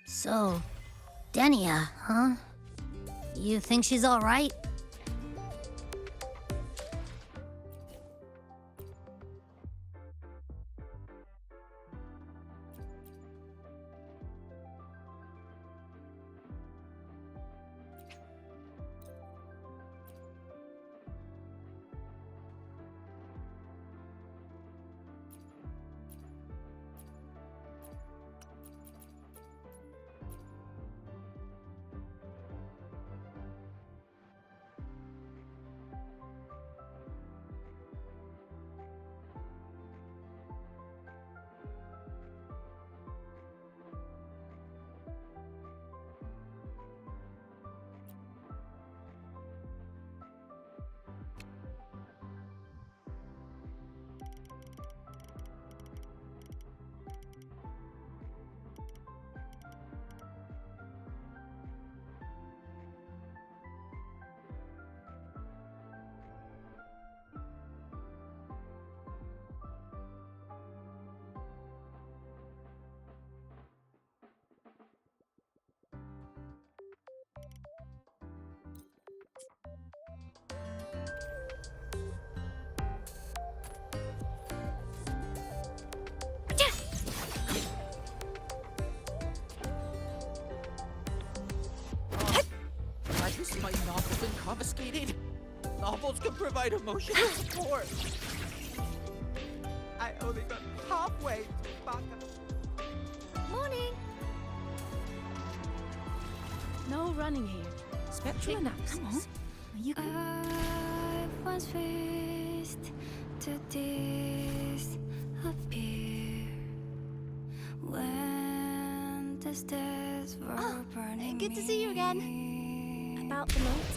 So, Denia, huh? You think she's alright? Has my novel been confiscated? Novels can provide emotional support. I only got halfway through Baka. Morning! No running here. Spectral analysis. Come on. Are you... I was raised to disappear when the stairs were burning. good to see you again. me. About the note,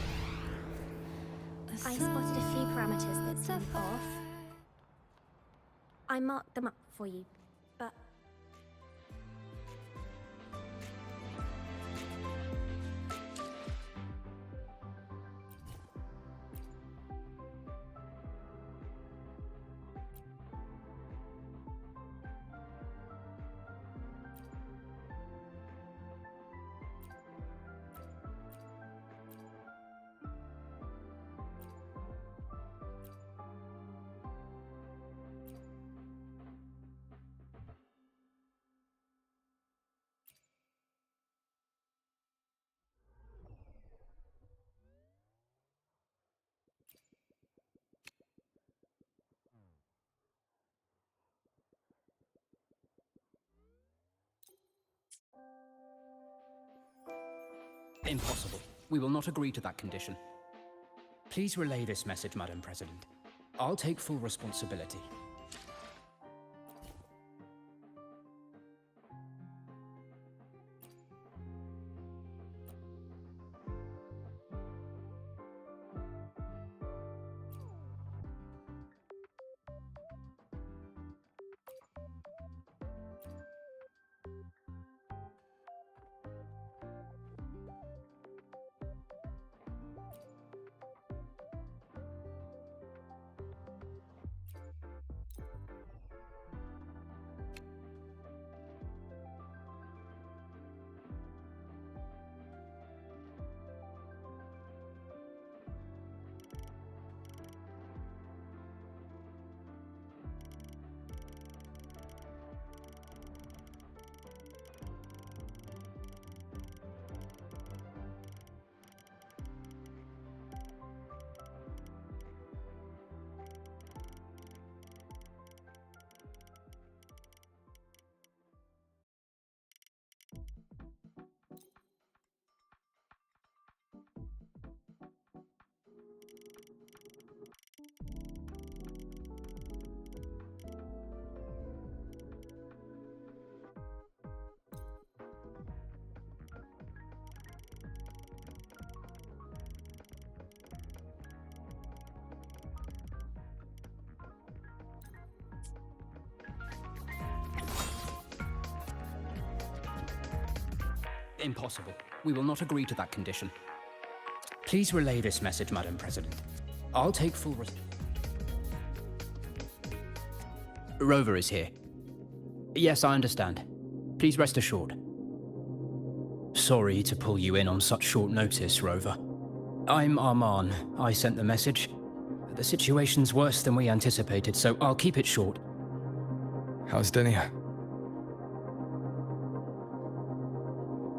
I spotted a few parameters that seemed off. I marked them up for you, but... Impossible. We will not agree to that condition. Please relay this message, Madam President. I'll take full responsibility. Impossible. We will not agree to that condition. Please relay this message, Madam President. I'll take full Rover is here. Yes, I understand. Please rest assured. Sorry to pull you in on such short notice, Rover. I'm Arman. I sent the message. The situation's worse than we anticipated, so I'll keep it short. How's Denia?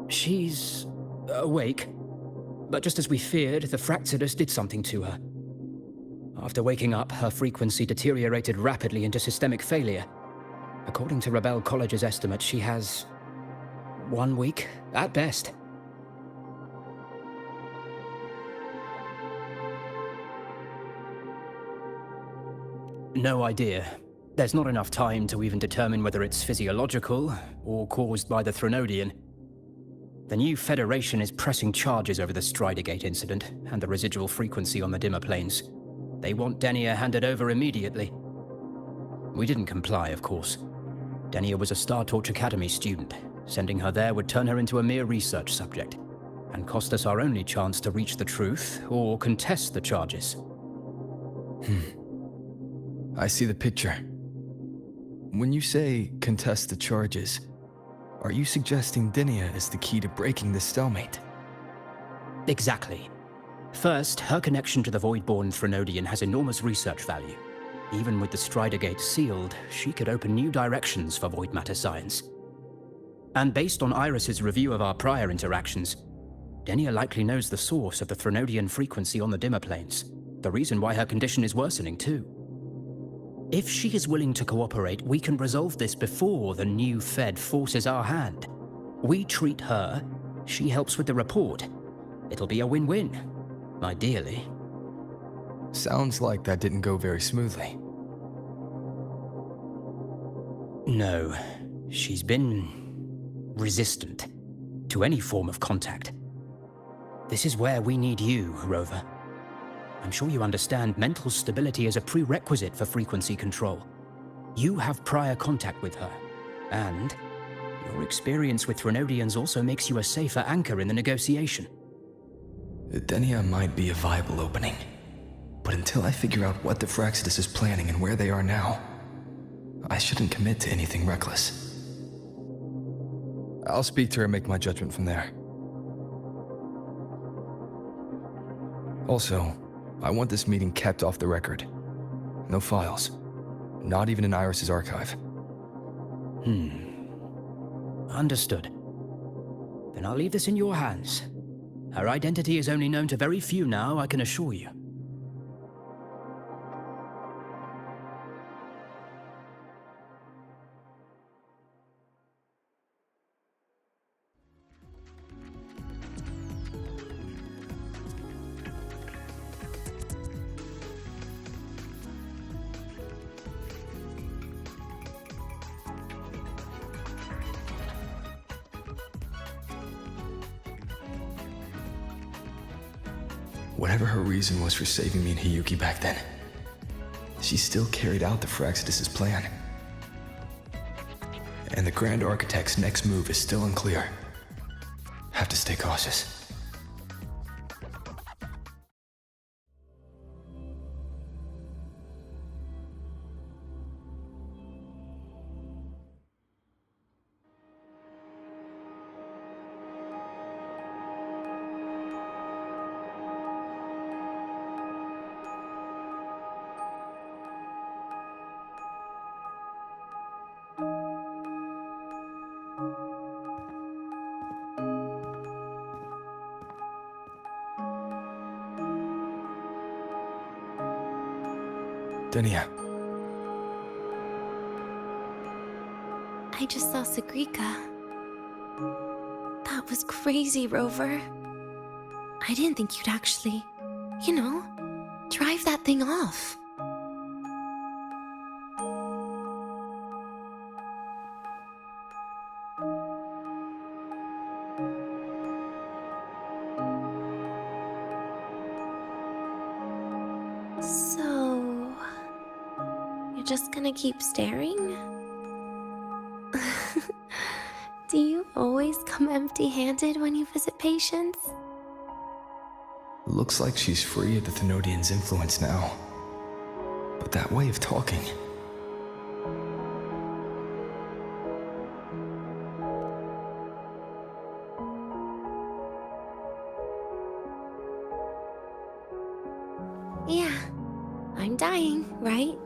She's awake. But just as we feared, the Fractidus did something to her. After waking up, her frequency deteriorated rapidly into systemic failure. According to Rebel College's estimate, she has 1 week, at best. No idea. There's not enough time to even determine whether it's physiological or caused by the Threnodian. The new Federation is pressing charges over the Stridergate incident and the residual frequency on the dimmer planes. They want Denia handed over immediately. We didn't comply, of course. Denia was a Star Torch Academy student. Sending her there would turn her into a mere research subject, and cost us our only chance to reach the truth or contest the charges. I see the picture. When you say contest the charges, are you suggesting Denia is the key to breaking this stalemate? Exactly. First, her connection to the Voidborn Threnodian has enormous research value. Even with the Stridergate sealed, she could open new directions for void matter science. And based on Iris's review of our prior interactions, Denia likely knows the source of the Threnodian frequency on the dimmer planes, the reason why her condition is worsening too. If she is willing to cooperate, we can resolve this before the new Fed forces our hand. We treat her, she helps with the report. It'll be a win-win, ideally. Sounds like that didn't go very smoothly. No, she's been resistant to any form of contact. This is where we need you, Rover. I'm sure you understand mental stability is a prerequisite for frequency control. You have prior contact with her, and your experience with Threnodians also makes you a safer anchor in the negotiation. Denia might be a viable opening, but until I figure out what the Fractidus is planning and where they are now, I shouldn't commit to anything reckless. I'll speak to her and make my judgment from there. Also, I want this meeting kept off the record. No files. Not even in Iris's archive. Understood. Then I'll leave this in your hands. Her identity is only known to very few now, I can assure you. Whatever her reason was for saving me and Hiyuki back then, she still carried out the Fractidus' plan. And the Grand Architect's next move is still unclear. Have to stay cautious. Denia. I just saw Sagrika. That was crazy, Rover. I didn't think you'd actually, drive that thing off. So, you're just gonna keep staring? Do you always come empty-handed when you visit patients? Looks like she's free of the Thenodian's influence now. But that way of talking... dying, right?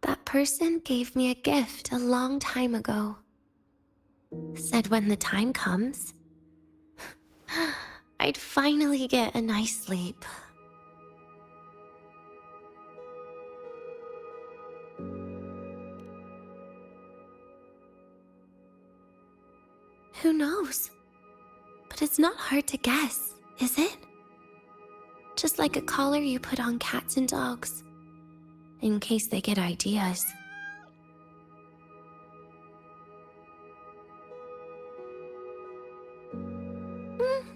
That person gave me a gift a long time ago. Said when the time comes, I'd finally get a nice sleep. Who knows? But it's not hard to guess, is it? Just like a collar you put on cats and dogs, in case they get ideas.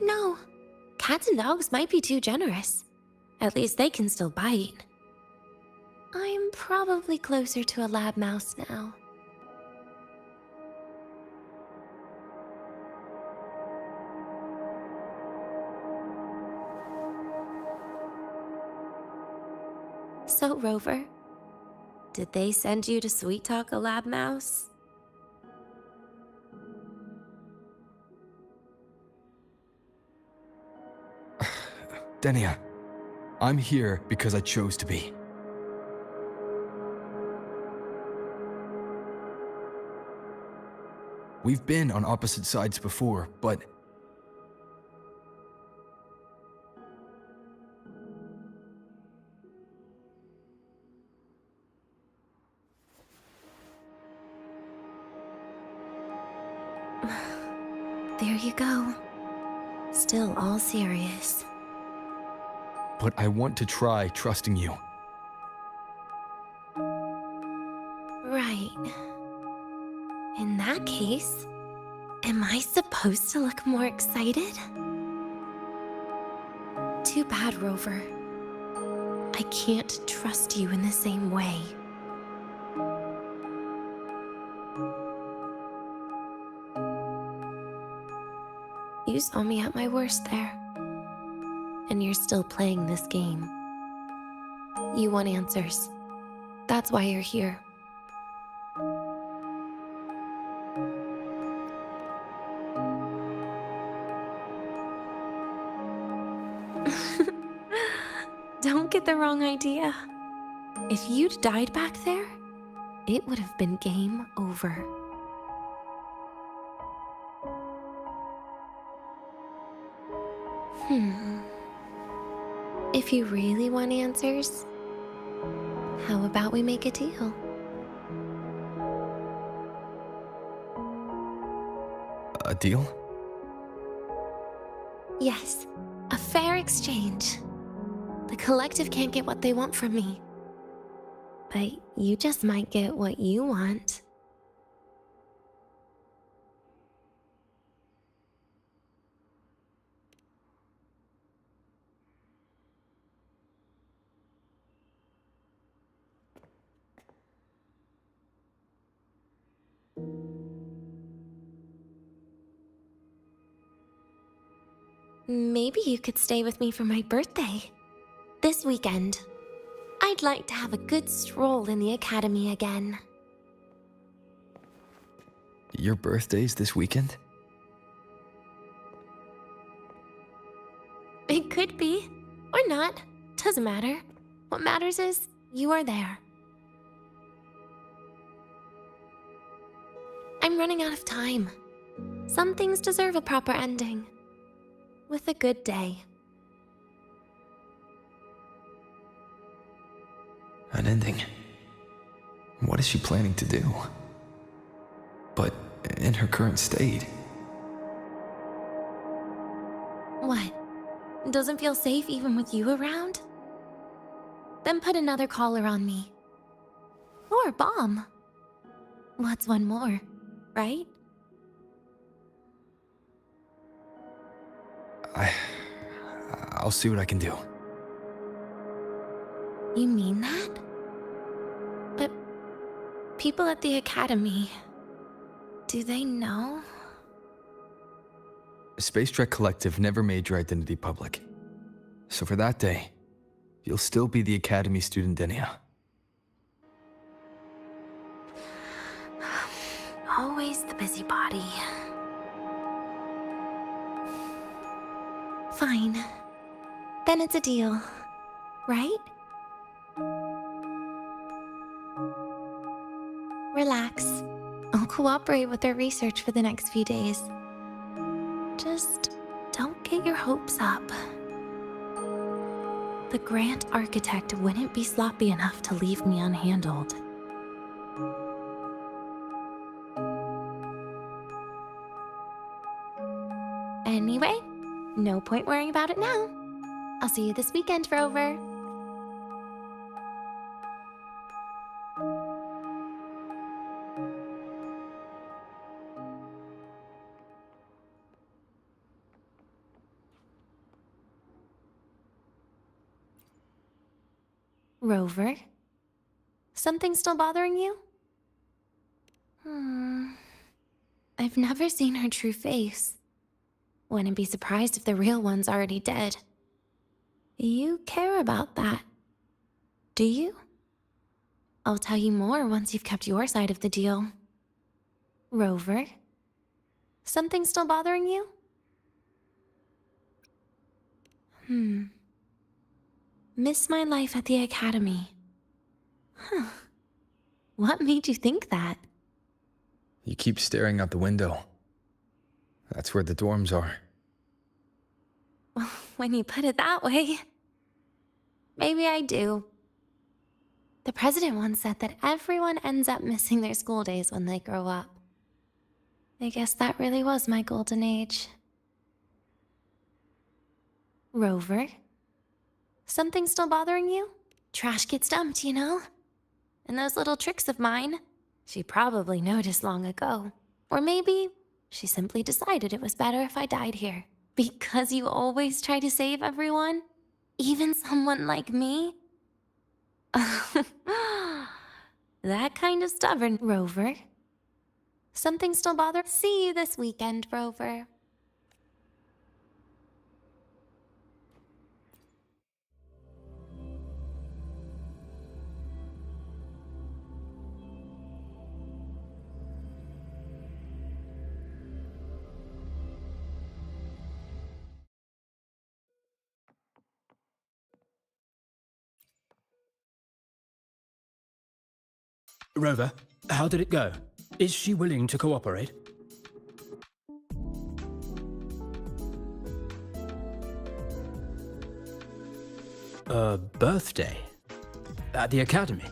No. Cats and dogs might be too generous. At least they can still bite. I'm probably closer to a lab mouse now. So, Rover, did they send you to sweet talk a lab mouse? Denia, I'm here because I chose to be. We've been on opposite sides before, but... There you go. Still all serious. But I want to try trusting you. Right. In that case, am I supposed to look more excited? Too bad, Rover. I can't trust you in the same way. You saw me at my worst there. And you're still playing this game. You want answers. That's why you're here. Don't get the wrong idea. If you'd died back there, it would have been game over. If you really want answers, how about we make a deal? A deal? Yes, a fair exchange. The collective can't get what they want from me. But you just might get what you want. Maybe you could stay with me for my birthday. This weekend. I'd like to have a good stroll in the academy again. Your birthday's this weekend? It could be, or not. Doesn't matter. What matters is you are there. I'm running out of time. Some things deserve a proper ending. With a good day. An ending? What is she planning to do? But in her current state... What? Doesn't feel safe even with you around? Then put another collar on me. Or a bomb. What's one more, right? I'll see what I can do. You mean that? But people at the academy, do they know? Space Trek Collective never made your identity public. So for that day, you'll still be the Academy student, Denia. Always the busybody. Fine. Then it's a deal, right? Relax. I'll cooperate with their research for the next few days. Just don't get your hopes up. The grant architect wouldn't be sloppy enough to leave me unhandled. Anyway, no point worrying about it now. I'll see you this weekend, Rover. Rover? Something still bothering you? I've never seen her true face. Wouldn't be surprised if the real one's already dead. You care about that, do you? I'll tell you more once you've kept your side of the deal. Rover? Something still bothering you? Miss my life at the academy. Huh. What made you think that? You keep staring out the window. That's where the dorms are. Well, when you put it that way, maybe I do. The president once said that everyone ends up missing their school days when they grow up. I guess that really was my golden age. Rover? Something still bothering you? Trash gets dumped, you know? And those little tricks of mine, she probably noticed long ago. Or maybe she simply decided it was better if I died here. Because you always try to save everyone? Even someone like me? That kind of stubborn, Rover. Something still bother? See you this weekend, Rover. Rover, how did it go? Is she willing to cooperate? A birthday? At the academy?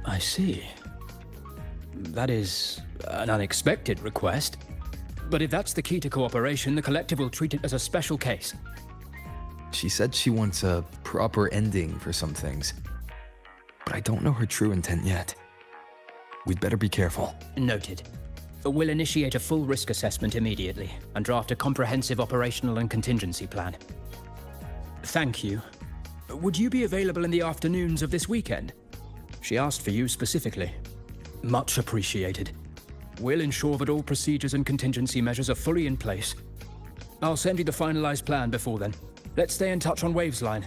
I see. That is an unexpected request. But if that's the key to cooperation, the collective will treat it as a special case. She said she wants a proper ending for some things. But I don't know her true intent yet. We'd better be careful. Noted. We'll initiate a full risk assessment immediately and draft a comprehensive operational and contingency plan. Thank you. Would you be available in the afternoons of this weekend? She asked for you specifically. Much appreciated. We'll ensure that all procedures and contingency measures are fully in place. I'll send you the finalized plan before then. Let's stay in touch on Waves Line.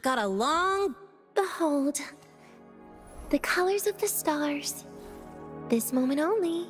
Got a long... Behold, the colors of the stars. This moment only.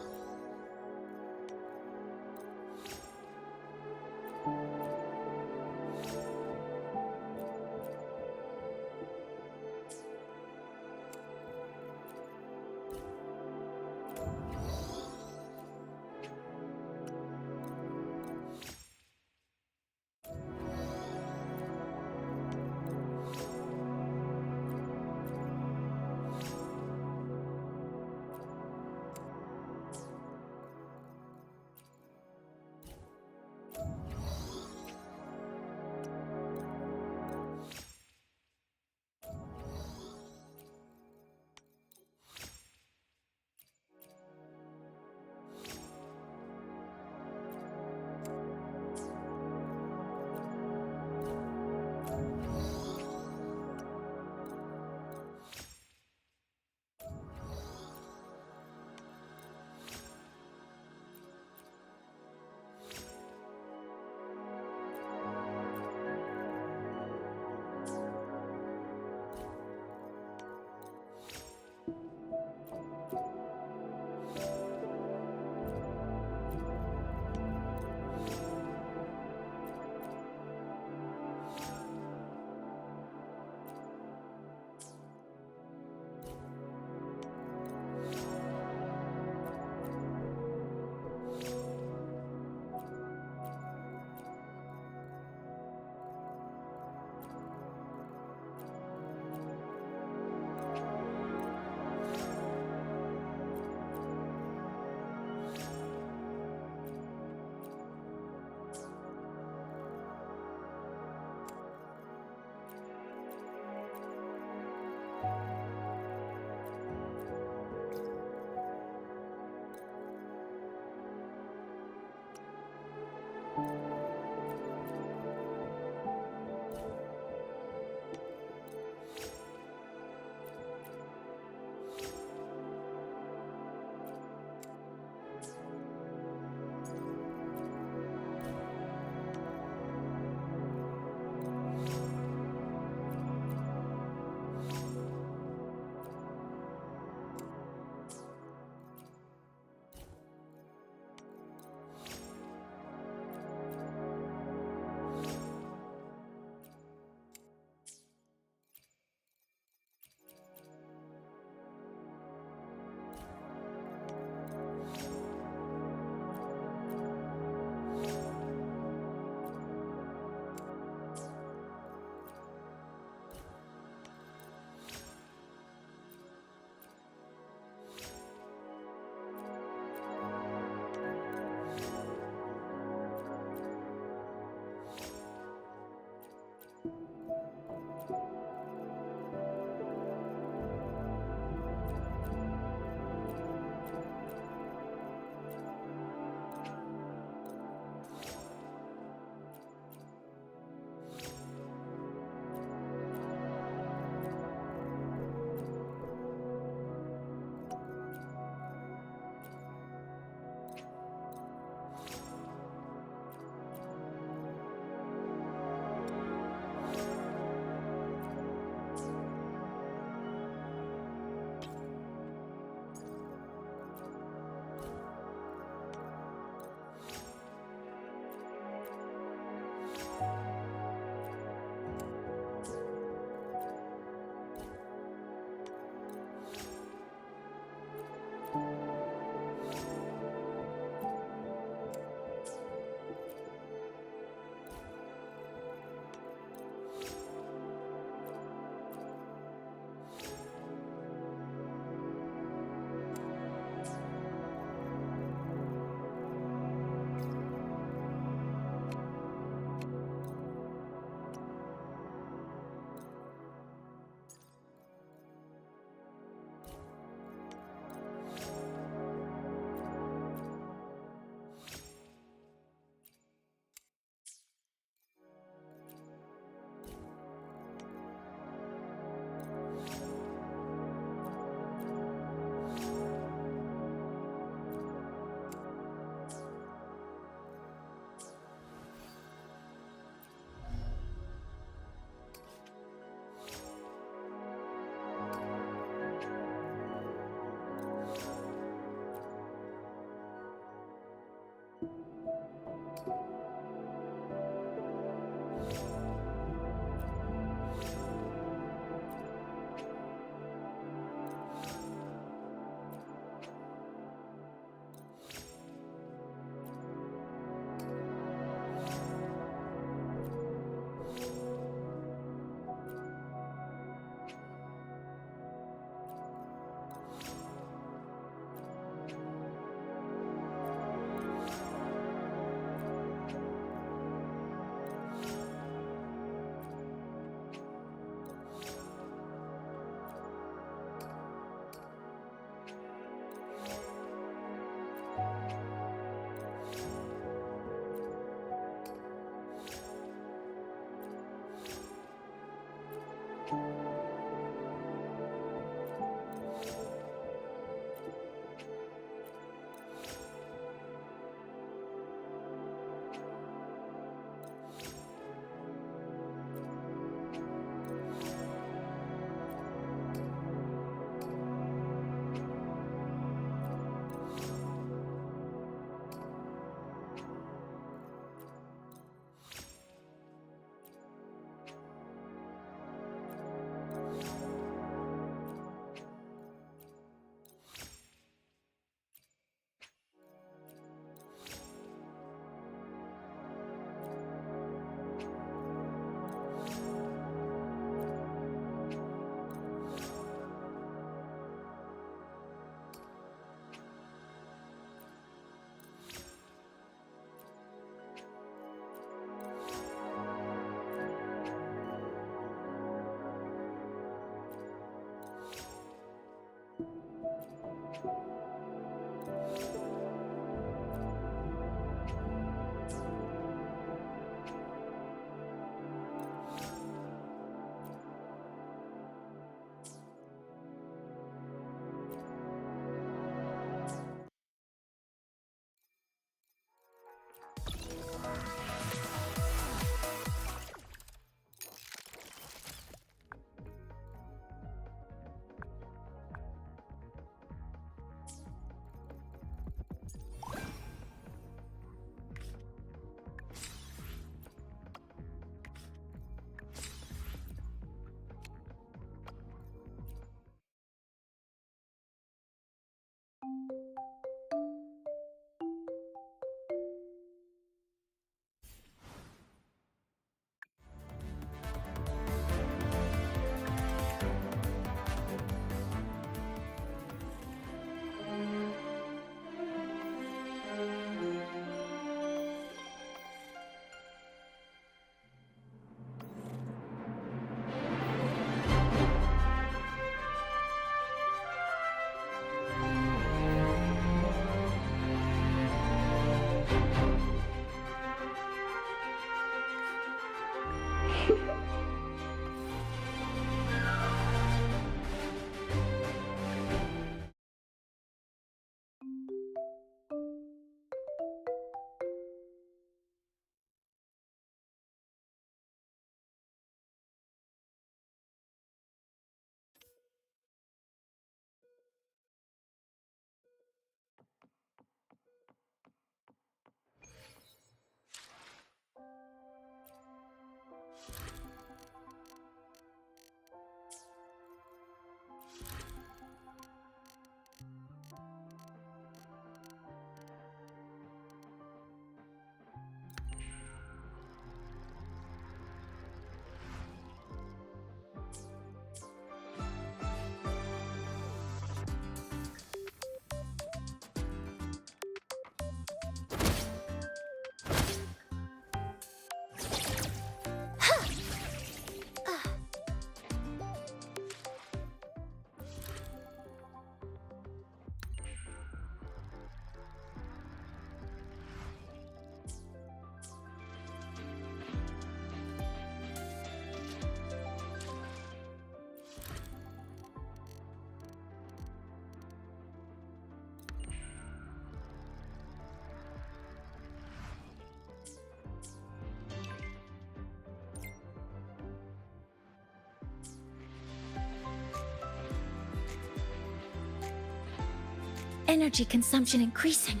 energy consumption increasing.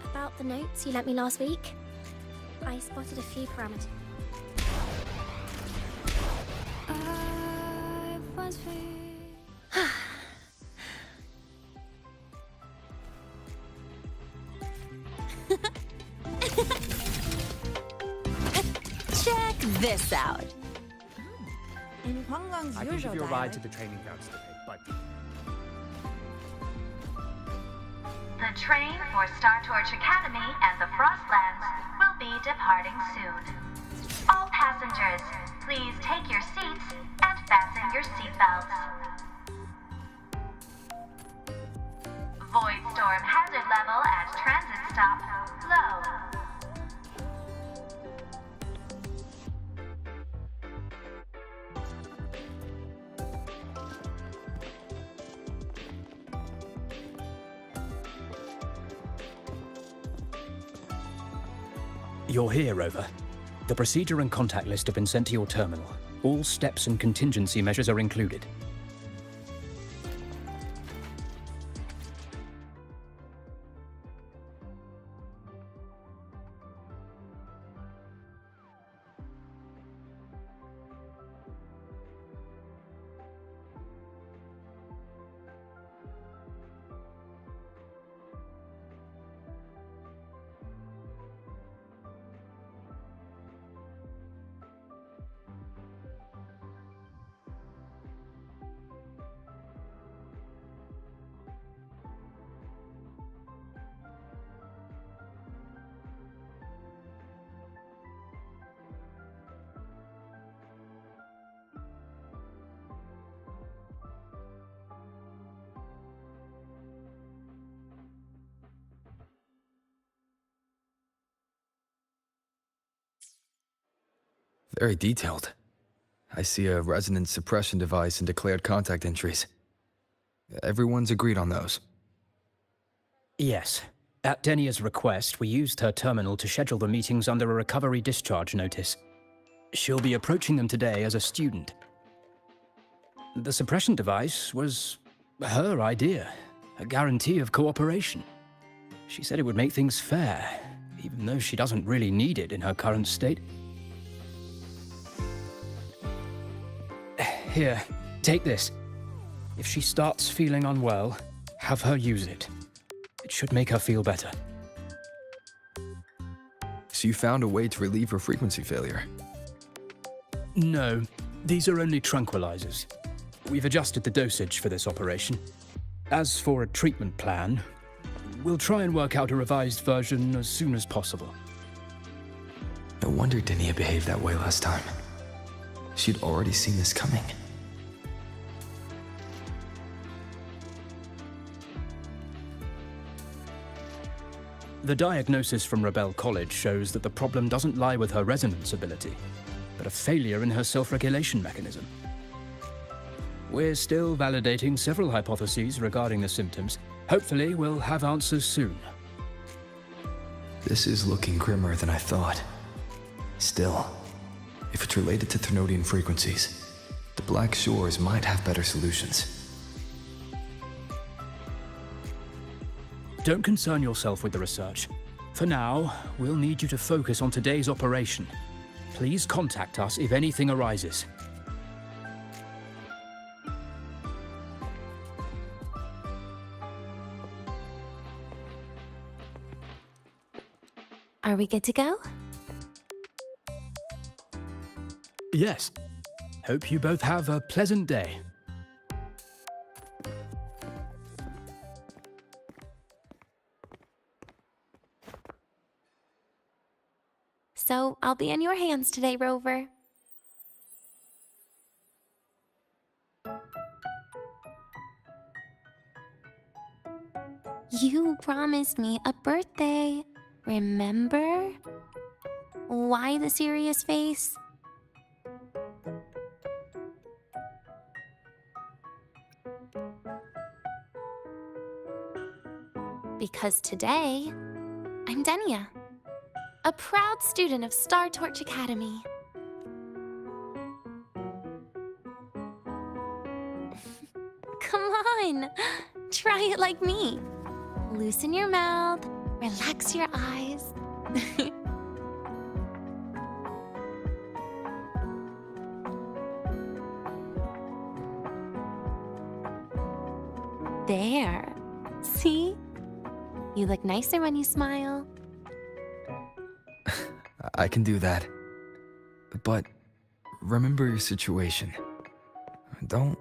About the notes you lent me last week, I spotted a few parameters. I once faced. Check this out. In Huanglang's I can give usual you a ride diary, to the training grounds today, but The train for Star Torch Academy and the Frostlands will be departing soon. All passengers, please take your seats and fasten your seatbelts. Void storm hazard level at transit stop low. You're here, Rover. The procedure and contact list have been sent to your terminal. All steps and contingency measures are included. Very detailed. I see a resonance suppression device and declared contact entries. Everyone's agreed on those. Yes. At Denia's request, we used her terminal to schedule the meetings under a recovery discharge notice. She'll be approaching them today as a student. The suppression device was her idea, a guarantee of cooperation. She said it would make things fair, even though she doesn't really need it in her current state. Here, take this. If she starts feeling unwell, have her use it. It should make her feel better. So you found a way to relieve her frequency failure? No, these are only tranquilizers. We've adjusted the dosage for this operation. As for a treatment plan, we'll try and work out a revised version as soon as possible. No wonder Denia behaved that way last time. She'd already seen this coming. The diagnosis from Rebel College shows that the problem doesn't lie with her resonance ability, but a failure in her self-regulation mechanism. We're still validating several hypotheses regarding the symptoms. Hopefully, we'll have answers soon. This is looking grimmer than I thought. Still, if it's related to Thermodian frequencies, the Black Shores might have better solutions. Don't concern yourself with the research. For now, we'll need you to focus on today's operation. Please contact us if anything arises. Are we good to go? Yes. Hope you both have a pleasant day. So I'll be in your hands today, Rover. You promised me a birthday, remember? Why the serious face? Because today, I'm Denia, a proud student of Star Torch Academy. Come on, try it like me. Loosen your mouth, relax your eyes. There. See? You look nicer when you smile. I can do that. But remember your situation. Don't...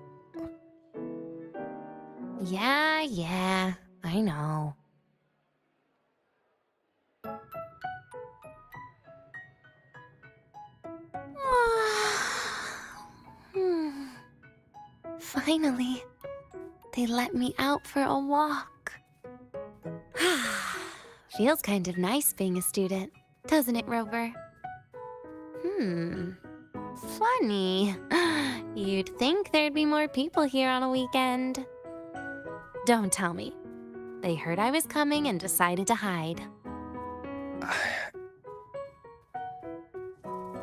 Yeah, I know. Finally, they let me out for a walk. Feels kind of nice being a student, doesn't it, Rover? Funny. You'd think there'd be more people here on a weekend. Don't tell me. They heard I was coming and decided to hide.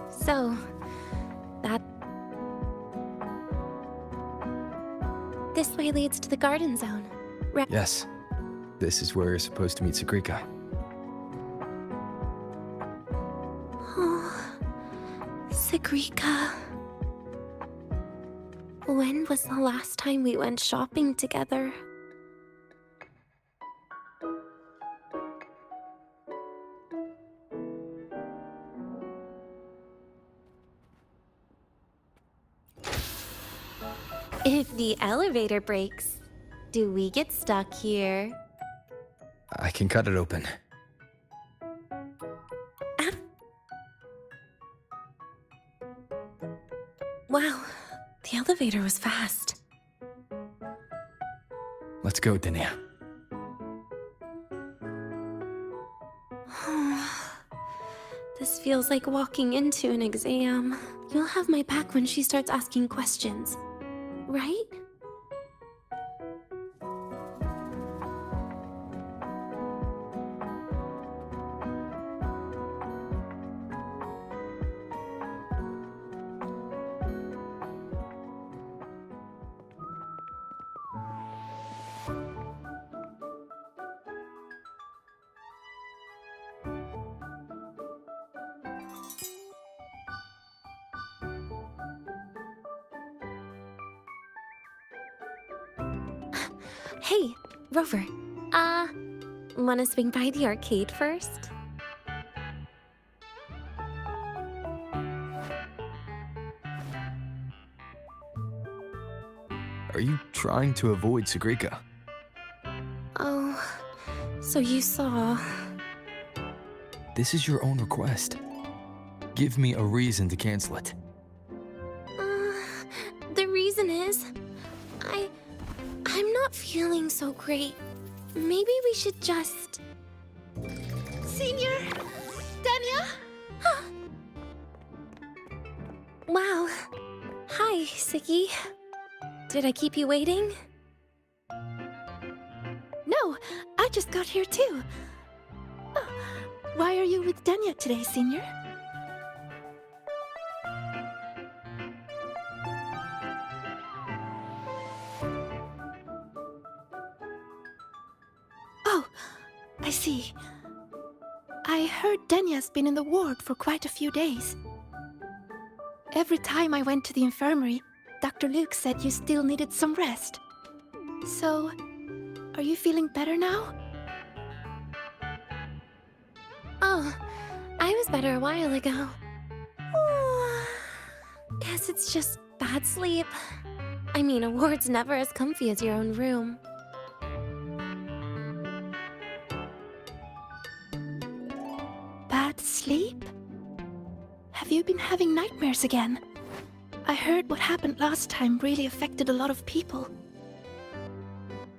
So, that... This way leads to the garden zone. Yes. This is where you're supposed to meet Sagrika. Oh, Sagrika. When was the last time we went shopping together? If the elevator breaks, do we get stuck here? I can cut it open. Wow, the elevator was fast. Let's go, Denia. This feels like walking into an exam. You'll have my back when she starts asking questions, right? Hey, Rover. Wanna swing by the arcade first? Are you trying to avoid Sagrika? Oh, so you saw... This is your own request. Give me a reason to cancel it. The reason is... I'm not feeling so great. Maybe we should just... Senior! Dania! Wow. Hi, Siggy. Did I keep you waiting? No, I just got here too. Why are you with Dania today, Senior? Oh, I see. I heard Dania's been in the ward for quite a few days. Every time I went to the infirmary, Dr. Luke said you still needed some rest. So, are you feeling better now? Oh, I was better a while ago. Guess it's just bad sleep. I mean, a ward's never as comfy as your own room. Bad sleep? Have you been having nightmares again? I heard what happened last time really affected a lot of people.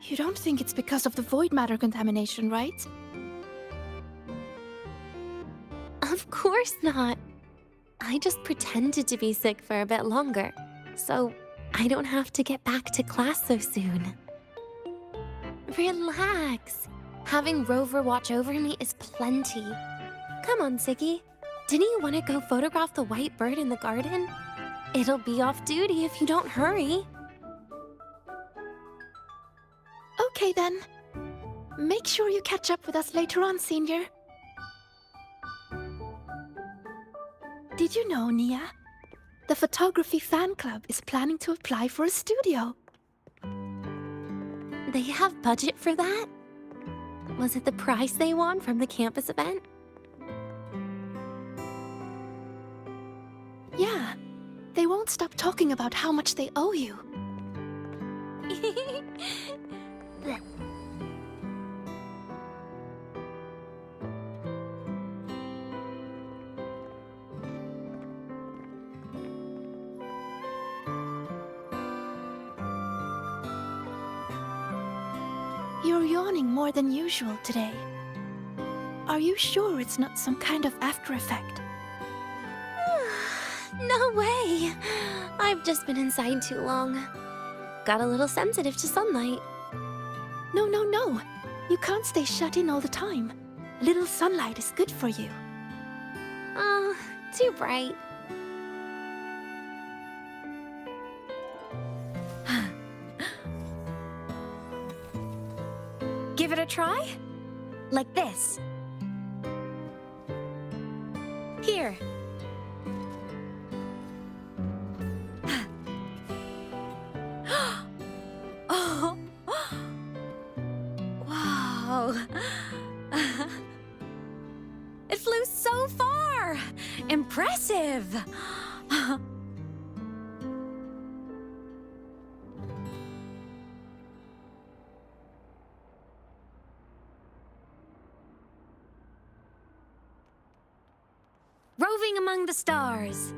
You don't think it's because of the void matter contamination, right? Of course not. I just pretended to be sick for a bit longer, so I don't have to get back to class so soon. Relax. Having Rover watch over me is plenty. Come on, Siggy. Didn't you want to go photograph the white bird in the garden? It'll be off duty if you don't hurry. Okay then. Make sure you catch up with us later on, Senior. Did you know, Nia? The photography fan club is planning to apply for a studio. They have budget for that? Was it the prize they won from the campus event? Yeah. They won't stop talking about how much they owe you. You're yawning more than usual today. Are you sure it's not some kind of after effect? No way! I've just been inside too long. Got a little sensitive to sunlight. No, no, no. You can't stay shut in all the time. A little sunlight is good for you. Oh, too bright. Give it a try? Like this. Here. Oh. Wow. It flew so far. Impressive. Roving among the stars.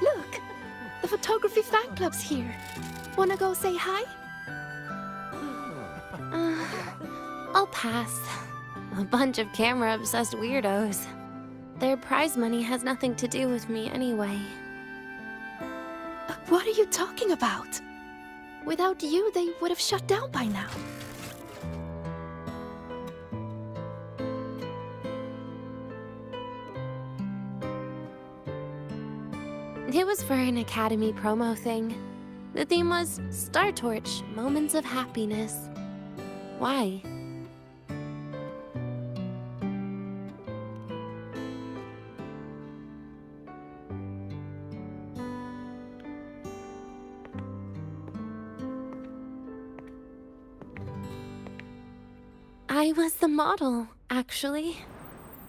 Look! The photography fan club's here. Wanna go say hi? I'll pass. A bunch of camera-obsessed weirdos. Their prize money has nothing to do with me anyway. What are you talking about? Without you, they would have shut down by now. It was for an Academy promo thing. The theme was Star Torch, Moments of Happiness. Why? I was the model, actually.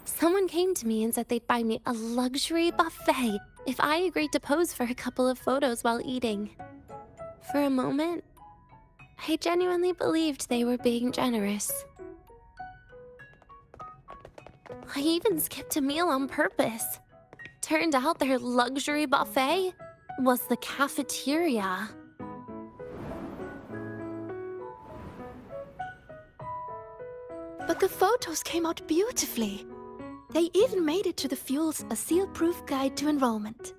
Someone came to me and said they'd buy me a luxury buffet if I agreed to pose for a couple of photos while eating. For a moment, I genuinely believed they were being generous. I even skipped a meal on purpose. Turned out their luxury buffet was the cafeteria. But the photos came out beautifully. They even made it to the Fuel's A Seal-Proof Guide to Enrollment.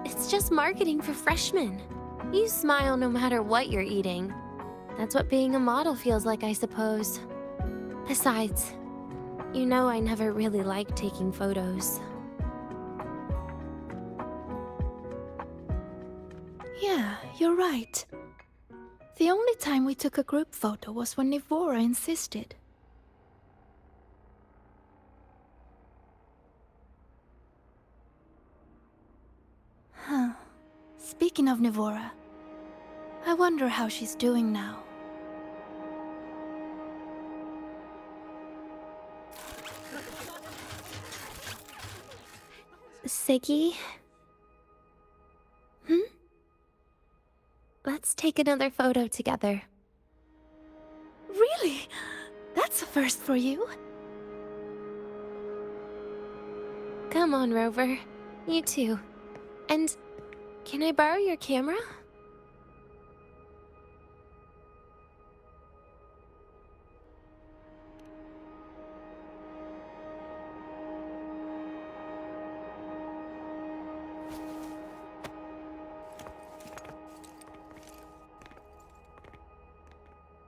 It's just marketing for freshmen. You smile no matter what you're eating. That's what being a model feels like, I suppose. Besides, you know I never really liked taking photos. Yeah, you're right. The only time we took a group photo was when Nivora insisted. Huh. Speaking of Nivora, I wonder how she's doing now. Siggy? Let's take another photo together. Really? That's a first for you. Come on, Rover. You too. And can I borrow your camera?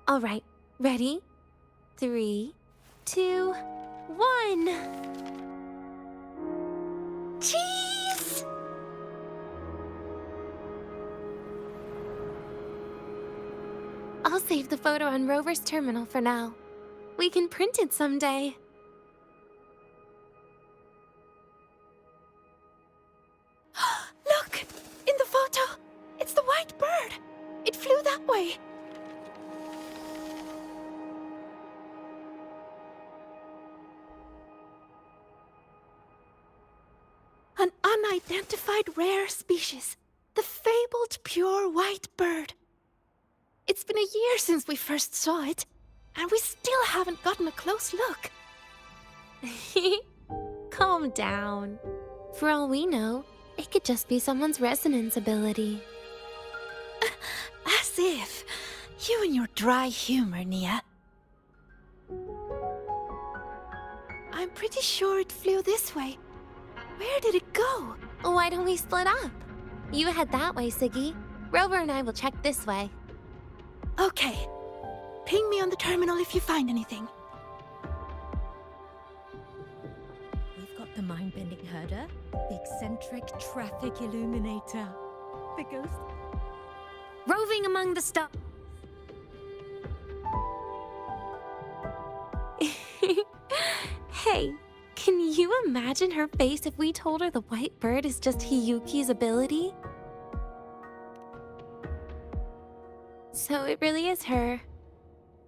All right, ready? 3, 2, 1. Cheese! I'll save the photo on Rover's terminal for now. We can print it someday. Look! In the photo! It's the white bird! It flew that way! An unidentified rare species. The fabled pure white bird. It's been a year since we first saw it, and we still haven't gotten a close look. Calm down. For all we know, it could just be someone's resonance ability. As if. You and your dry humor, Nia. I'm pretty sure it flew this way. Where did it go? Why don't we split up? You head that way, Siggy. Rover and I will check this way. Okay. Ping me on the terminal if you find anything. We've got the mind-bending herder, the eccentric traffic illuminator, the ghost roving among the stars. Hey, can you imagine her face if we told her the white bird is just Hiyuki's ability? So it really is her.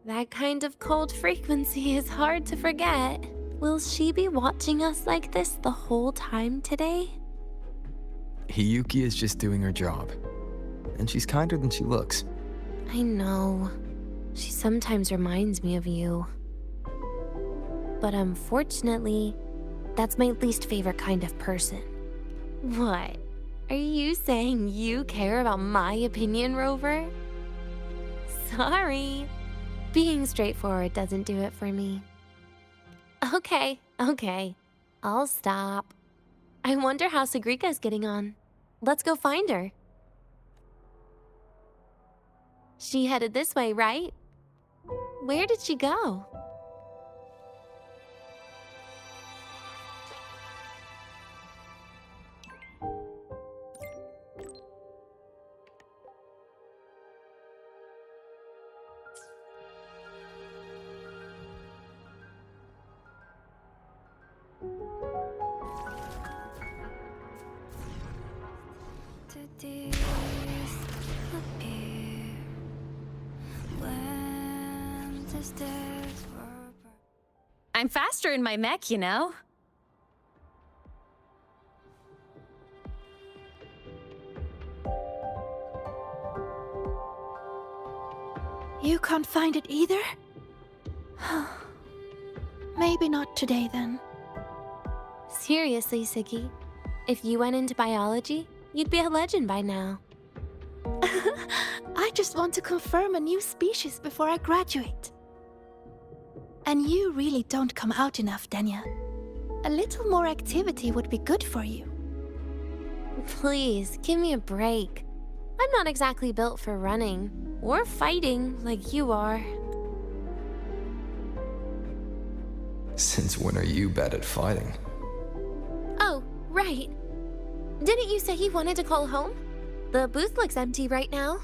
That kind of cold frequency is hard to forget. Will she be watching us like this the whole time today? Hiyuki is just doing her job. And she's kinder than she looks. I know. She sometimes reminds me of you. But unfortunately, that's my least favorite kind of person. What? Are you saying you care about my opinion, Rover? Sorry. Being straightforward doesn't do it for me. Okay. I'll stop. I wonder how Sagrika's getting on. Let's go find her. She headed this way, right? Where did she go? To disappear when the stairs were burnt. I'm faster in my mech, you know. You can't find it either? Maybe not today then. Seriously, Siggy. If you went into biology, you'd be a legend by now. I just want to confirm a new species before I graduate. And you really don't come out enough, Denya. A little more activity would be good for you. Please, give me a break. I'm not exactly built for running or fighting like you are. Since when are you bad at fighting? Oh, right. Didn't you say you wanted to call home? The booth looks empty right now.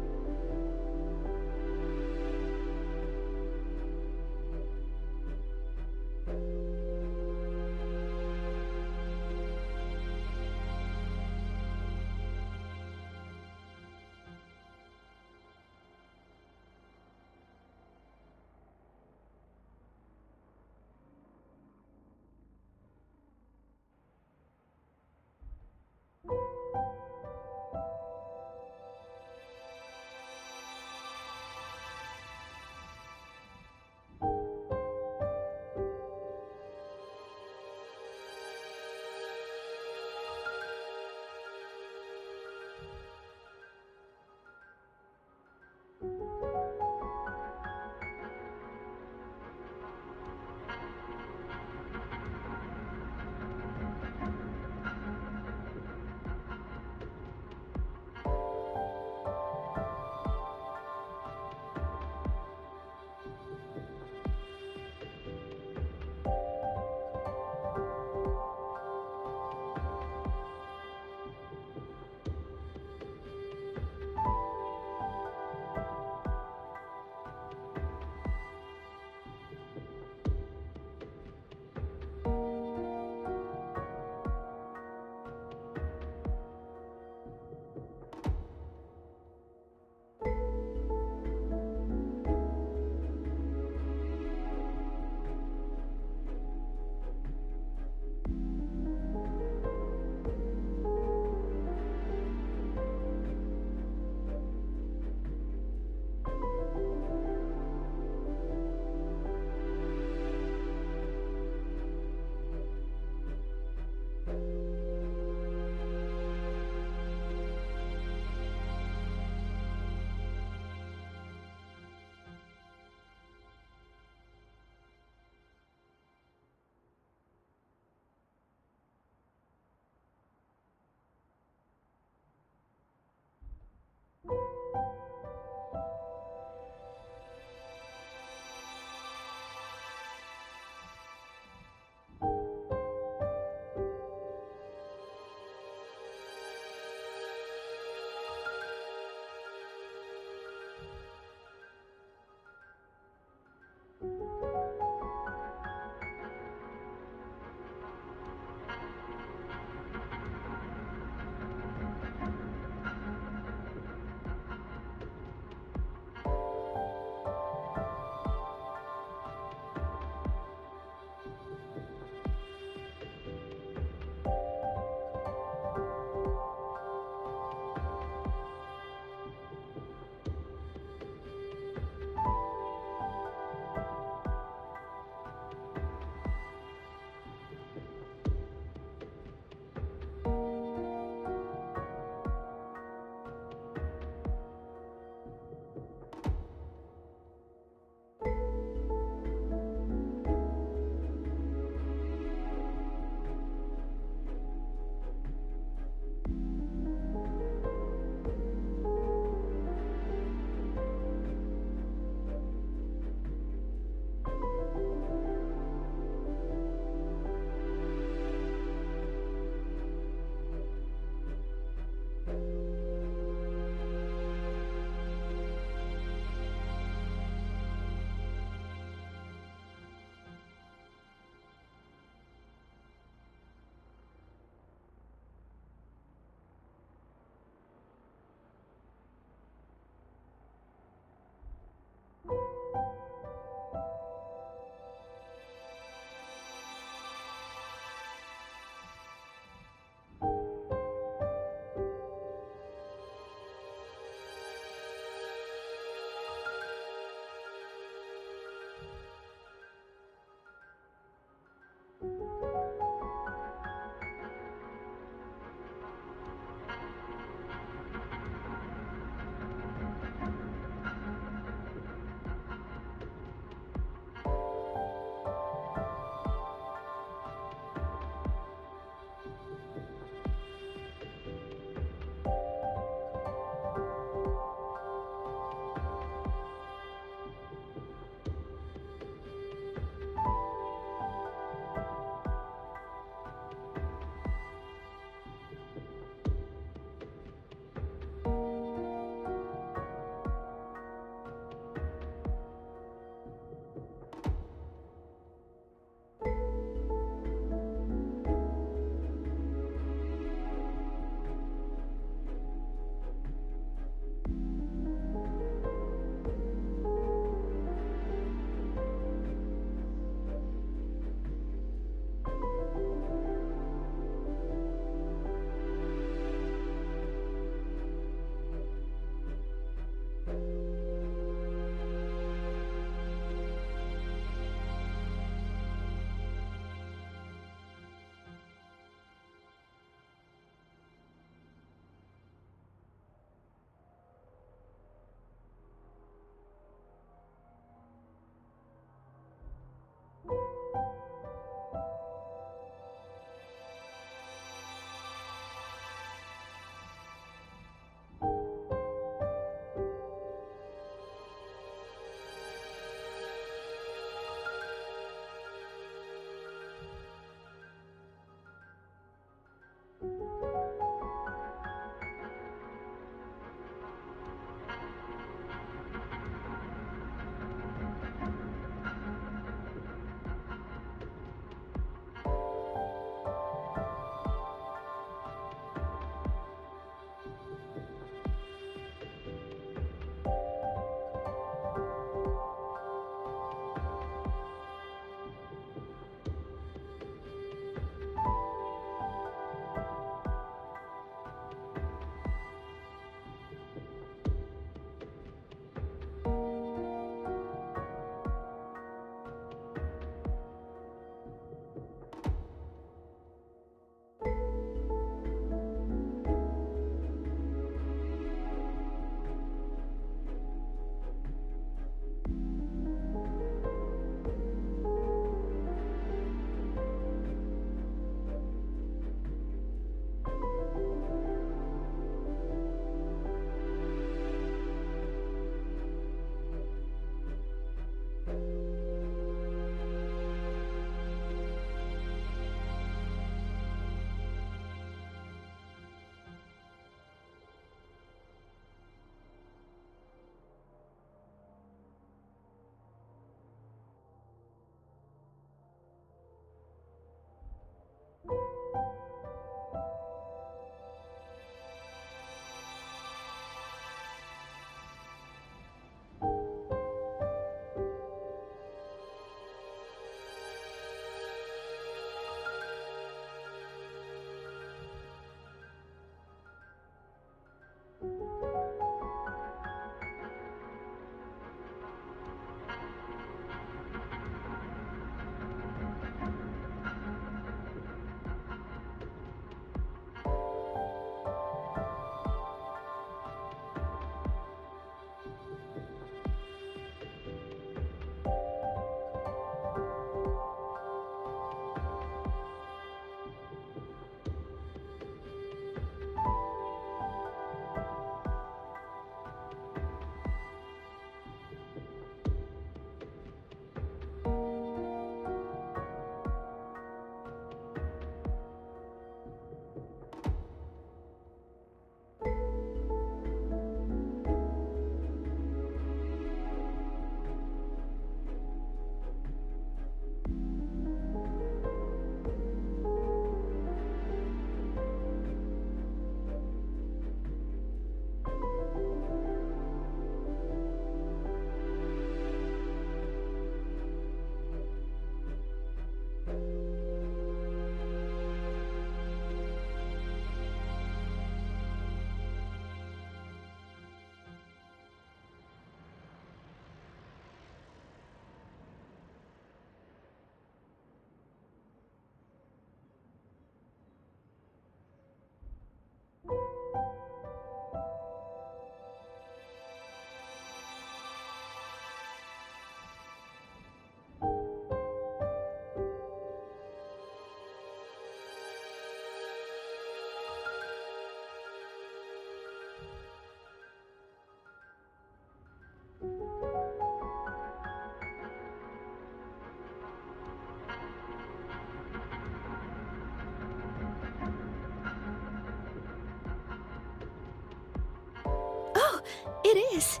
It is.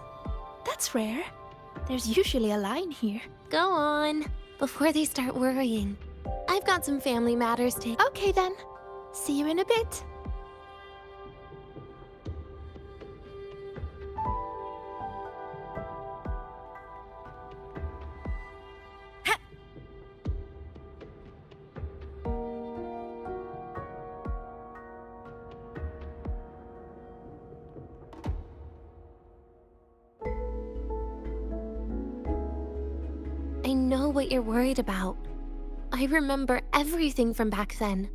That's rare. There's usually a line here. Go on, before they start worrying. I've got some family matters to... Okay then. See you in a bit. I know what you're worried about. I remember everything from back then.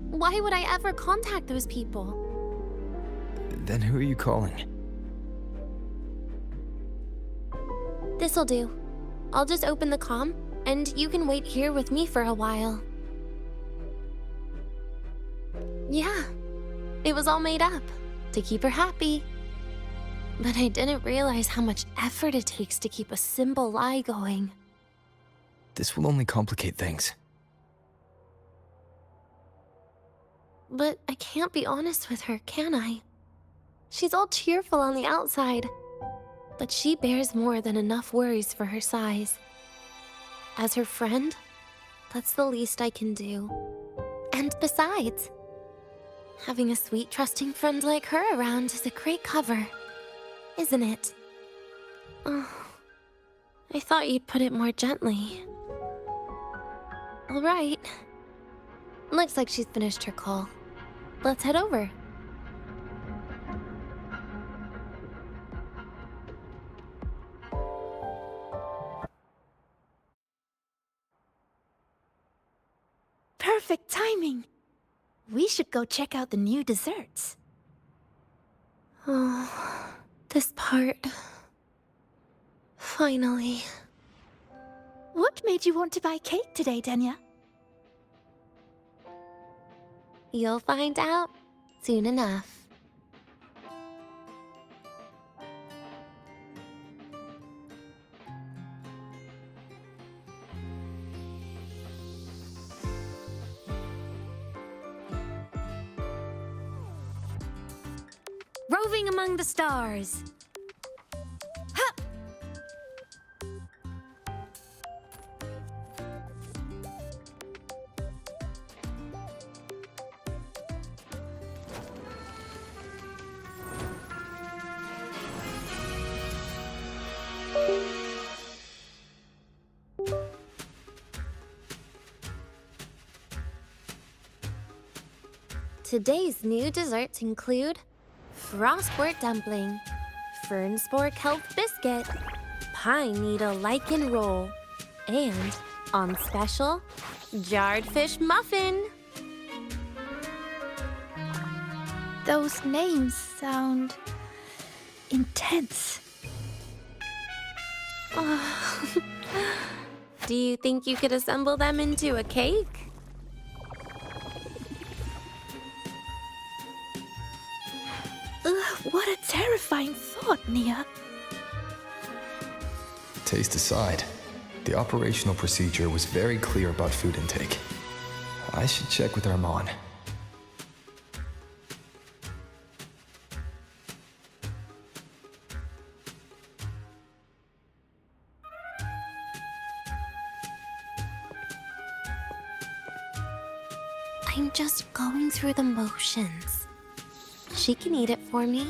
Why would I ever contact those people? Then who are you calling? This'll do. I'll just open the comm, and you can wait here with me for a while. Yeah, it was all made up, to keep her happy. But I didn't realize how much effort it takes to keep a simple lie going. This will only complicate things. But I can't be honest with her, can I? She's all cheerful on the outside, but she bears more than enough worries for her size. As her friend, that's the least I can do. And besides, having a sweet, trusting friend like her around is a great cover, isn't it? Oh, I thought you'd put it more gently. All right. Looks like she's finished her call. Let's head over. Perfect timing. We should go check out the new desserts. Oh, this part. Finally. What made you want to buy cake today, Denya? You'll find out soon enough. Roving among the stars. Hup! Today's new desserts include Frostwort Dumpling, Fernspore Kelp Biscuit, Pine Needle Lichen Roll, and, on special, Jarred Fish Muffin. Those names sound intense. Do you think you could assemble them into a cake? Ugh, what a terrifying thought, Nia. Taste aside, the operational procedure was very clear about food intake. I should check with Armand. I'm just going through the motions. She can eat it for me.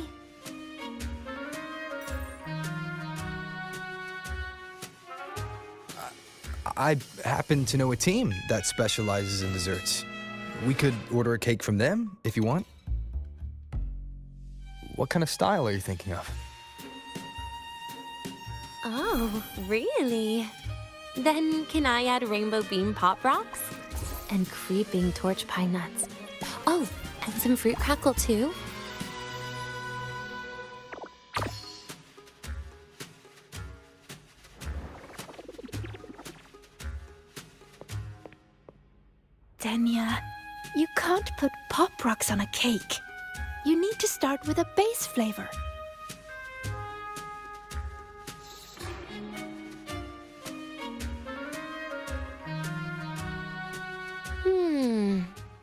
I happen to know a team that specializes in desserts. We could order a cake from them if you want. What kind of style are you thinking of? Oh, really? Then can I add rainbow bean pop rocks? And creeping torch pine nuts. Oh, and some fruit crackle too? Denya, you can't put pop rocks on a cake. You need to start with a base flavor.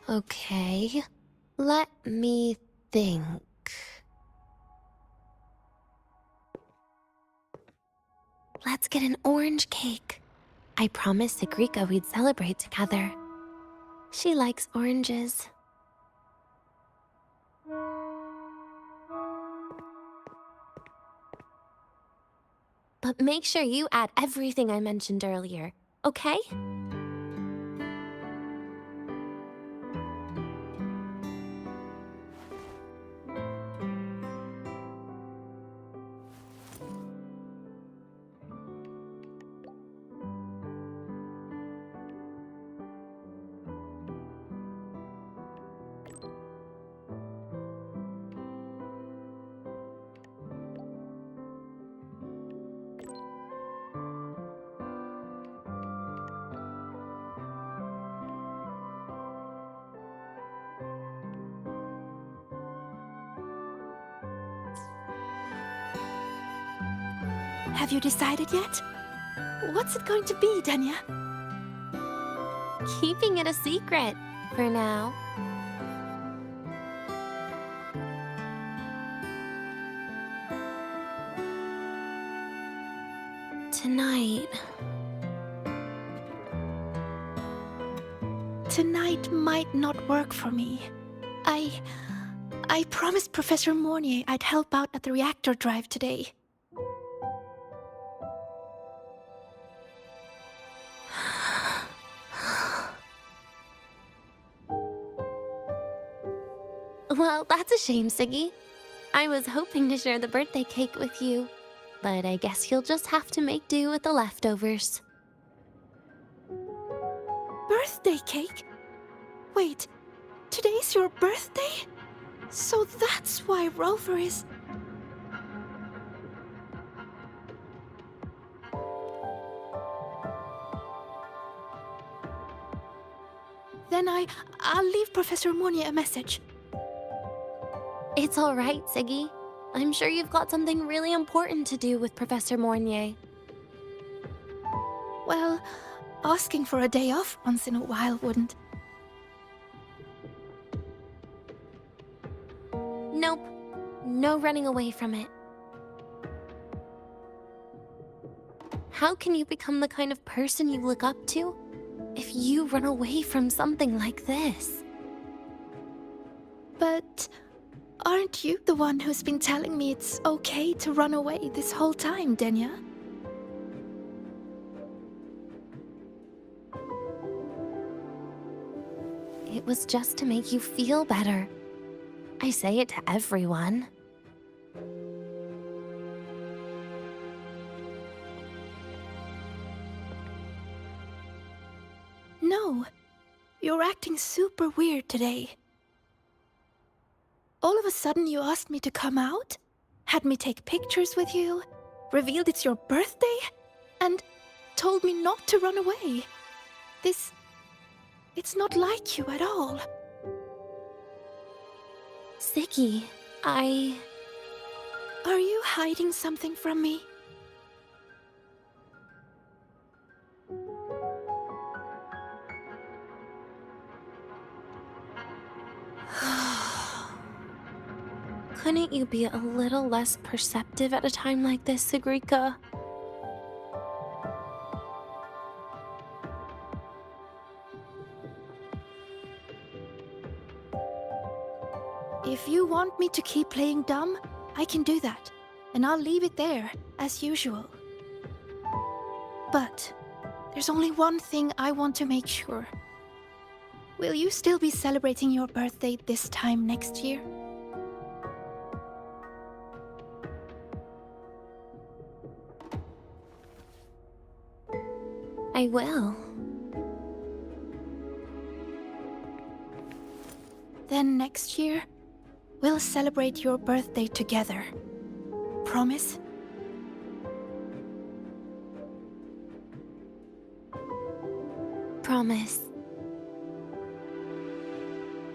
Okay. Let me think. let's get an orange cake. I promised Sigrika we'd celebrate together. She likes oranges. But make sure you add everything I mentioned earlier, okay? Have you decided yet? What's it going to be, Danya? Keeping it a secret for now. Tonight. Tonight might not work for me. I promised Professor Mornier I'd help out at the reactor drive today. Well, that's a shame, Siggy. I was hoping to share the birthday cake with you, but I guess you'll just have to make do with the leftovers. Birthday cake? Wait, today's your birthday? So that's why Rover is... Then I'll leave Professor Mornier a message. It's all right, Siggy. I'm sure you've got something really important to do with Professor Mornier. Well, asking for a day off once in a while wouldn't. Nope. No running away from it. How can you become the kind of person you look up to if you run away from something like this? But aren't you the one who's been telling me it's okay to run away this whole time, Denya? It was just to make you feel better. I say it to everyone. No, you're acting super weird today. All of a sudden you asked me to come out, had me take pictures with you, revealed it's your birthday, and told me not to run away. It's not like you at all. Siggy, Are you hiding something from me? Couldn't you be a little less perceptive at a time like this, Sigrika? If you want me to keep playing dumb, I can do that, and I'll leave it there, as usual. But there's only one thing I want to make sure. Will you still be celebrating your birthday this time next year? I will. Then next year, we'll celebrate your birthday together. Promise? Promise.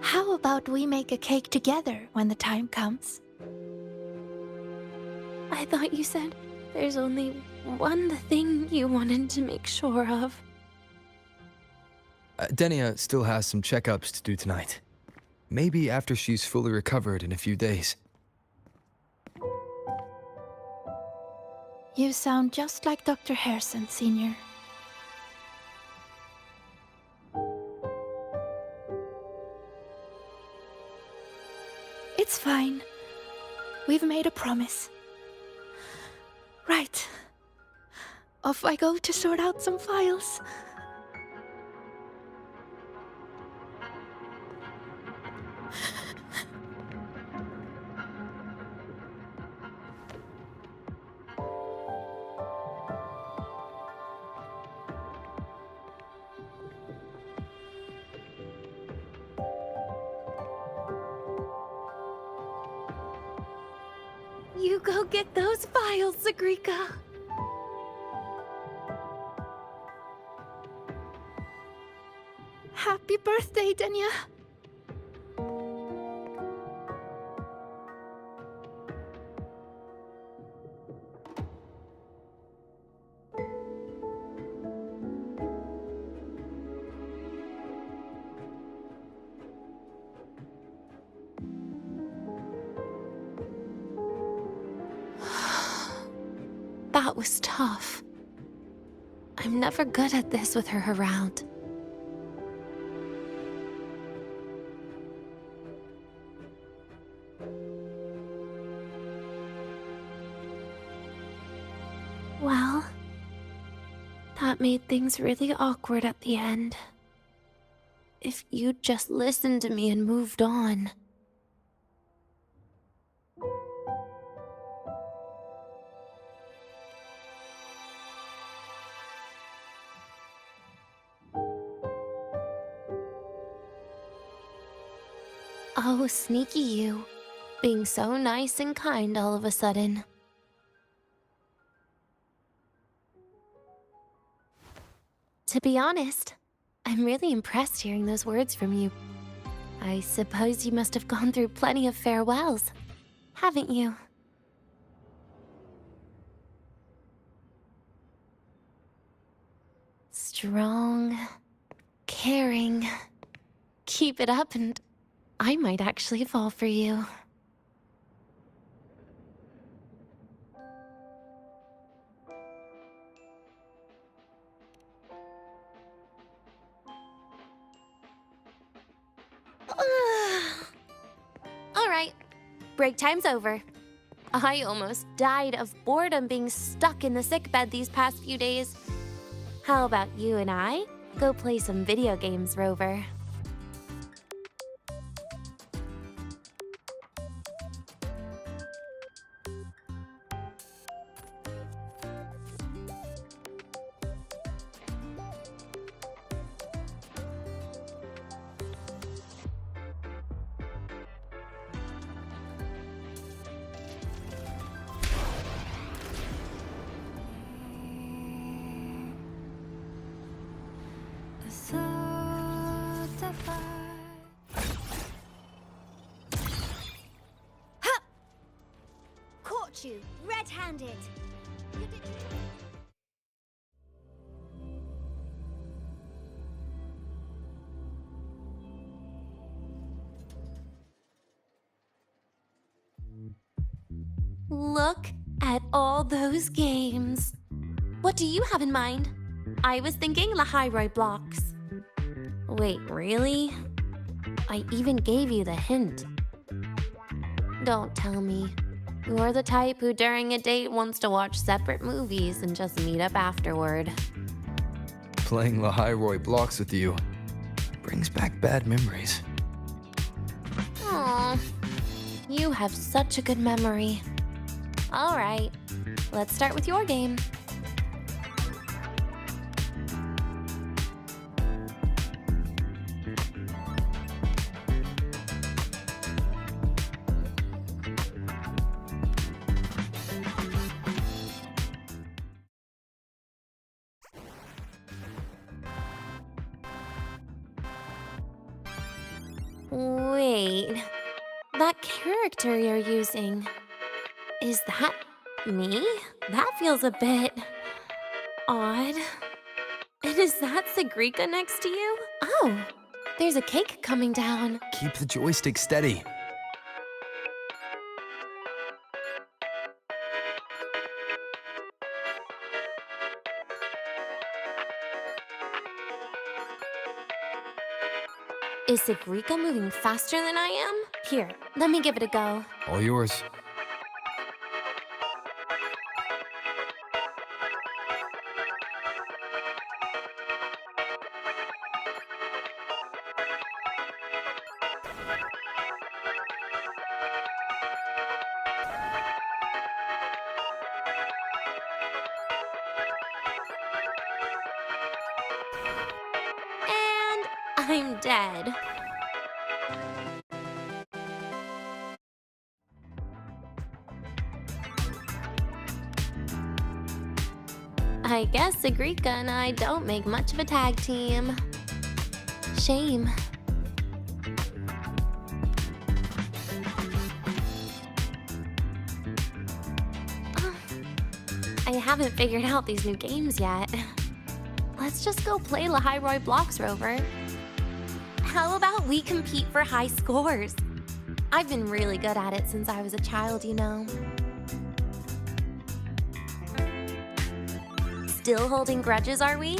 How about we make a cake together when the time comes? I thought you said there's only one thing you wanted to make sure of. Denia still has some checkups to do tonight. Maybe after she's fully recovered in a few days. You sound just like Dr. Harrison, Senior. It's fine. We've made a promise. Right. Off I go to sort out some files. You go get those files, Sagrika. Happy birthday, Denia. That was tough. I'm never good at this with her around. Well, that made things really awkward at the end. If you'd just listened to me and moved on. Oh, sneaky you. Being so nice and kind all of a sudden. To be honest, I'm really impressed hearing those words from you. I suppose you must have gone through plenty of farewells, haven't you? Strong, caring. Keep it up and I might actually fall for you. All right, break time's over. I almost died of boredom being stuck in the sickbed these past few days. How about you and I go play some video games, Rover? Caught you, red-handed. Look at all those games. What do you have in mind? I was thinking Lahiroi blocks. Wait, really? I even gave you the hint. Don't tell me. You're the type who during a date wants to watch separate movies and just meet up afterward. Playing Lahiroi blocks with you brings back bad memories. Aw, you have such a good memory. All right, let's start with your game. Wait, that character you're using, is that me? That feels a bit odd. And is that Sagrika next to you? Oh, there's a cake coming down. Keep the joystick steady. Is Sigrika moving faster than I am? Here, let me give it a go. All yours. And I'm dead. I guess Sigrika and I don't make much of a tag team. Shame. I haven't figured out these new games yet. Let's just go play Lahiroi Blocks, Rover. How about we compete for high scores? I've been really good at it since I was a child, you know. Still holding grudges, are we?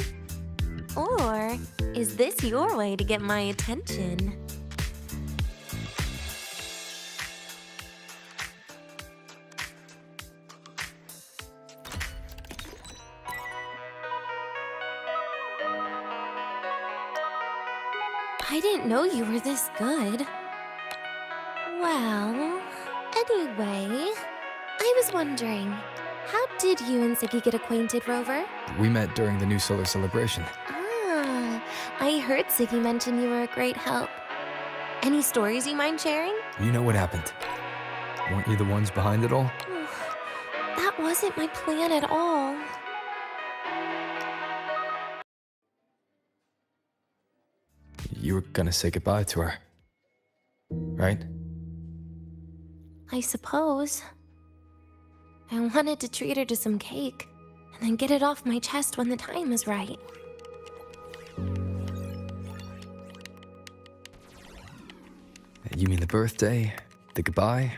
Or is this your way to get my attention? I didn't know you were this good. Well, anyway, I was wondering, how did you and Siggy get acquainted, Rover? We met during the New Solar Celebration. Ah, I heard Siggy mention you were a great help. Any stories you mind sharing? You know what happened. Weren't you the ones behind it all? That wasn't my plan at all. You were gonna say goodbye to her. Right? I suppose. I wanted to treat her to some cake, and then get it off my chest when the time is right. You mean the birthday, the goodbye,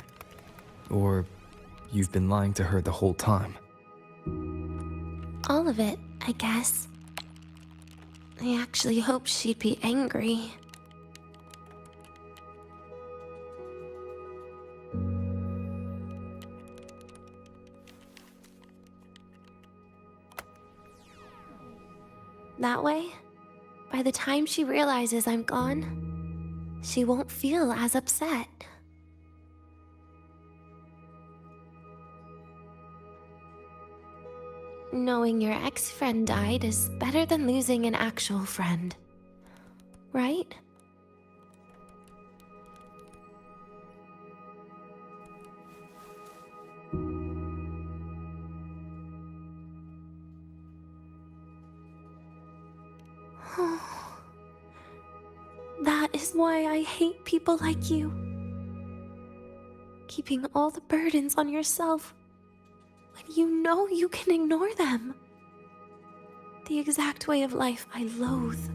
or you've been lying to her the whole time? All of it, I guess. I actually hoped she'd be angry. That way, by the time she realizes I'm gone, she won't feel as upset. Knowing your ex-friend died is better than losing an actual friend, right? That is why I hate people like you. Keeping all the burdens on yourself when you know you can ignore them. The exact way of life I loathe.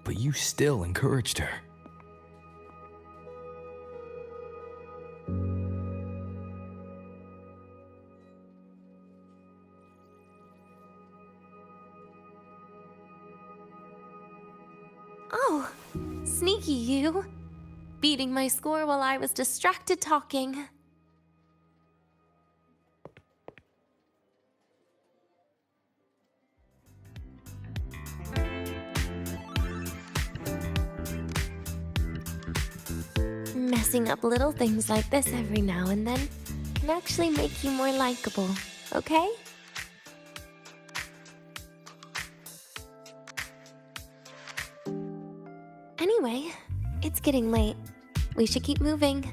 But you still encouraged her. Oh, sneaky you. Beating my score while I was distracted talking. Messing up little things like this every now and then can actually make you more likable, okay? Anyway, it's getting late. We should keep moving.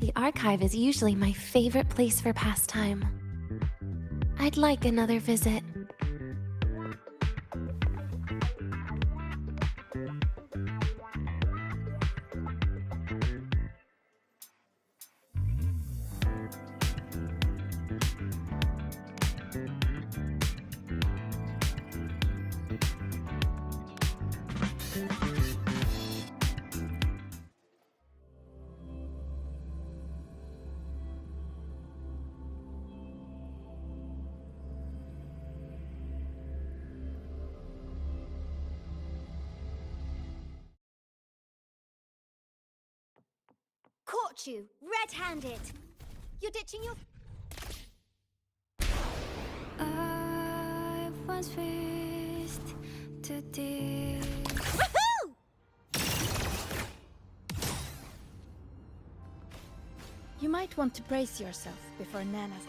The archive is usually my favorite place for pastime. I'd like another visit. caught you, red-handed. You're ditching your... I once faced to deep. Woohoo! You might want to brace yourself before Nana's.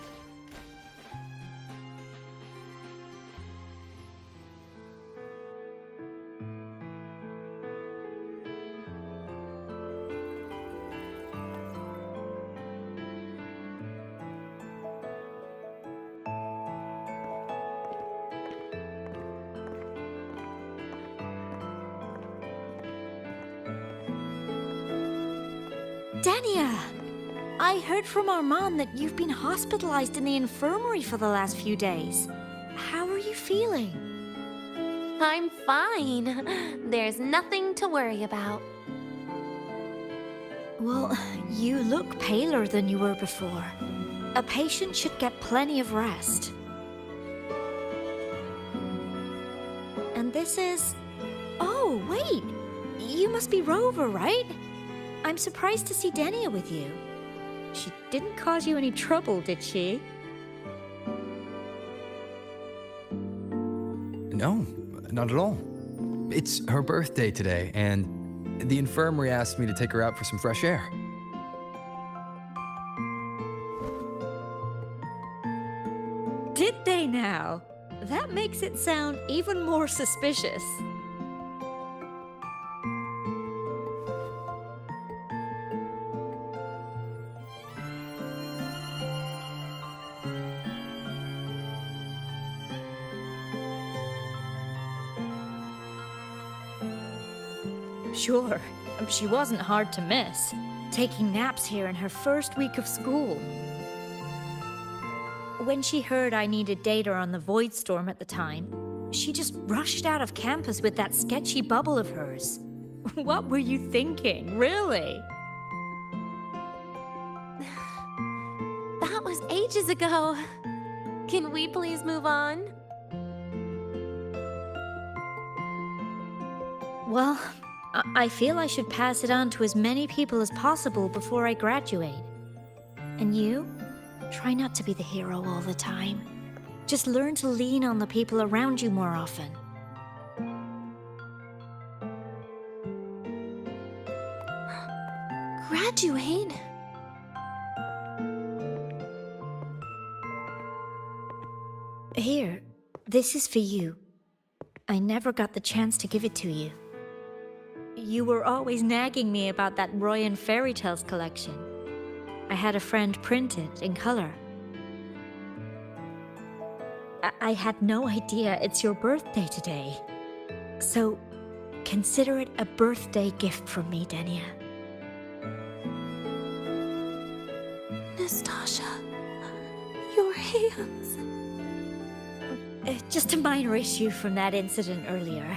Dania! I heard from Armand that you've been hospitalized in the infirmary for the last few days. How are you feeling? I'm fine. There's nothing to worry about. Well, you look paler than you were before. A patient should get plenty of rest. And this is... Oh, wait! You must be Rover, right? I'm surprised to see Dania with you. She didn't cause you any trouble, did she? No, not at all. It's her birthday today, and the infirmary asked me to take her out for some fresh air. Did they now? That makes it sound even more suspicious. Sure, she wasn't hard to miss, taking naps here in her first week of school. When she heard I needed data on the Void Storm at the time, she just rushed out of campus with that sketchy bubble of hers. What were you thinking, really? That was ages ago. Can we please move on? Well, I feel I should pass it on to as many people as possible before I graduate. And you? Try not to be the hero all the time. Just learn to lean on the people around you more often. Graduate? Here, this is for you. I never got the chance to give it to you. You were always nagging me about that Roy and Fairy Tales collection. I had a friend print it in color. I had no idea it's your birthday today. So, consider it a birthday gift from me, Dania. Nastasha, your hands. Just a minor issue from that incident earlier.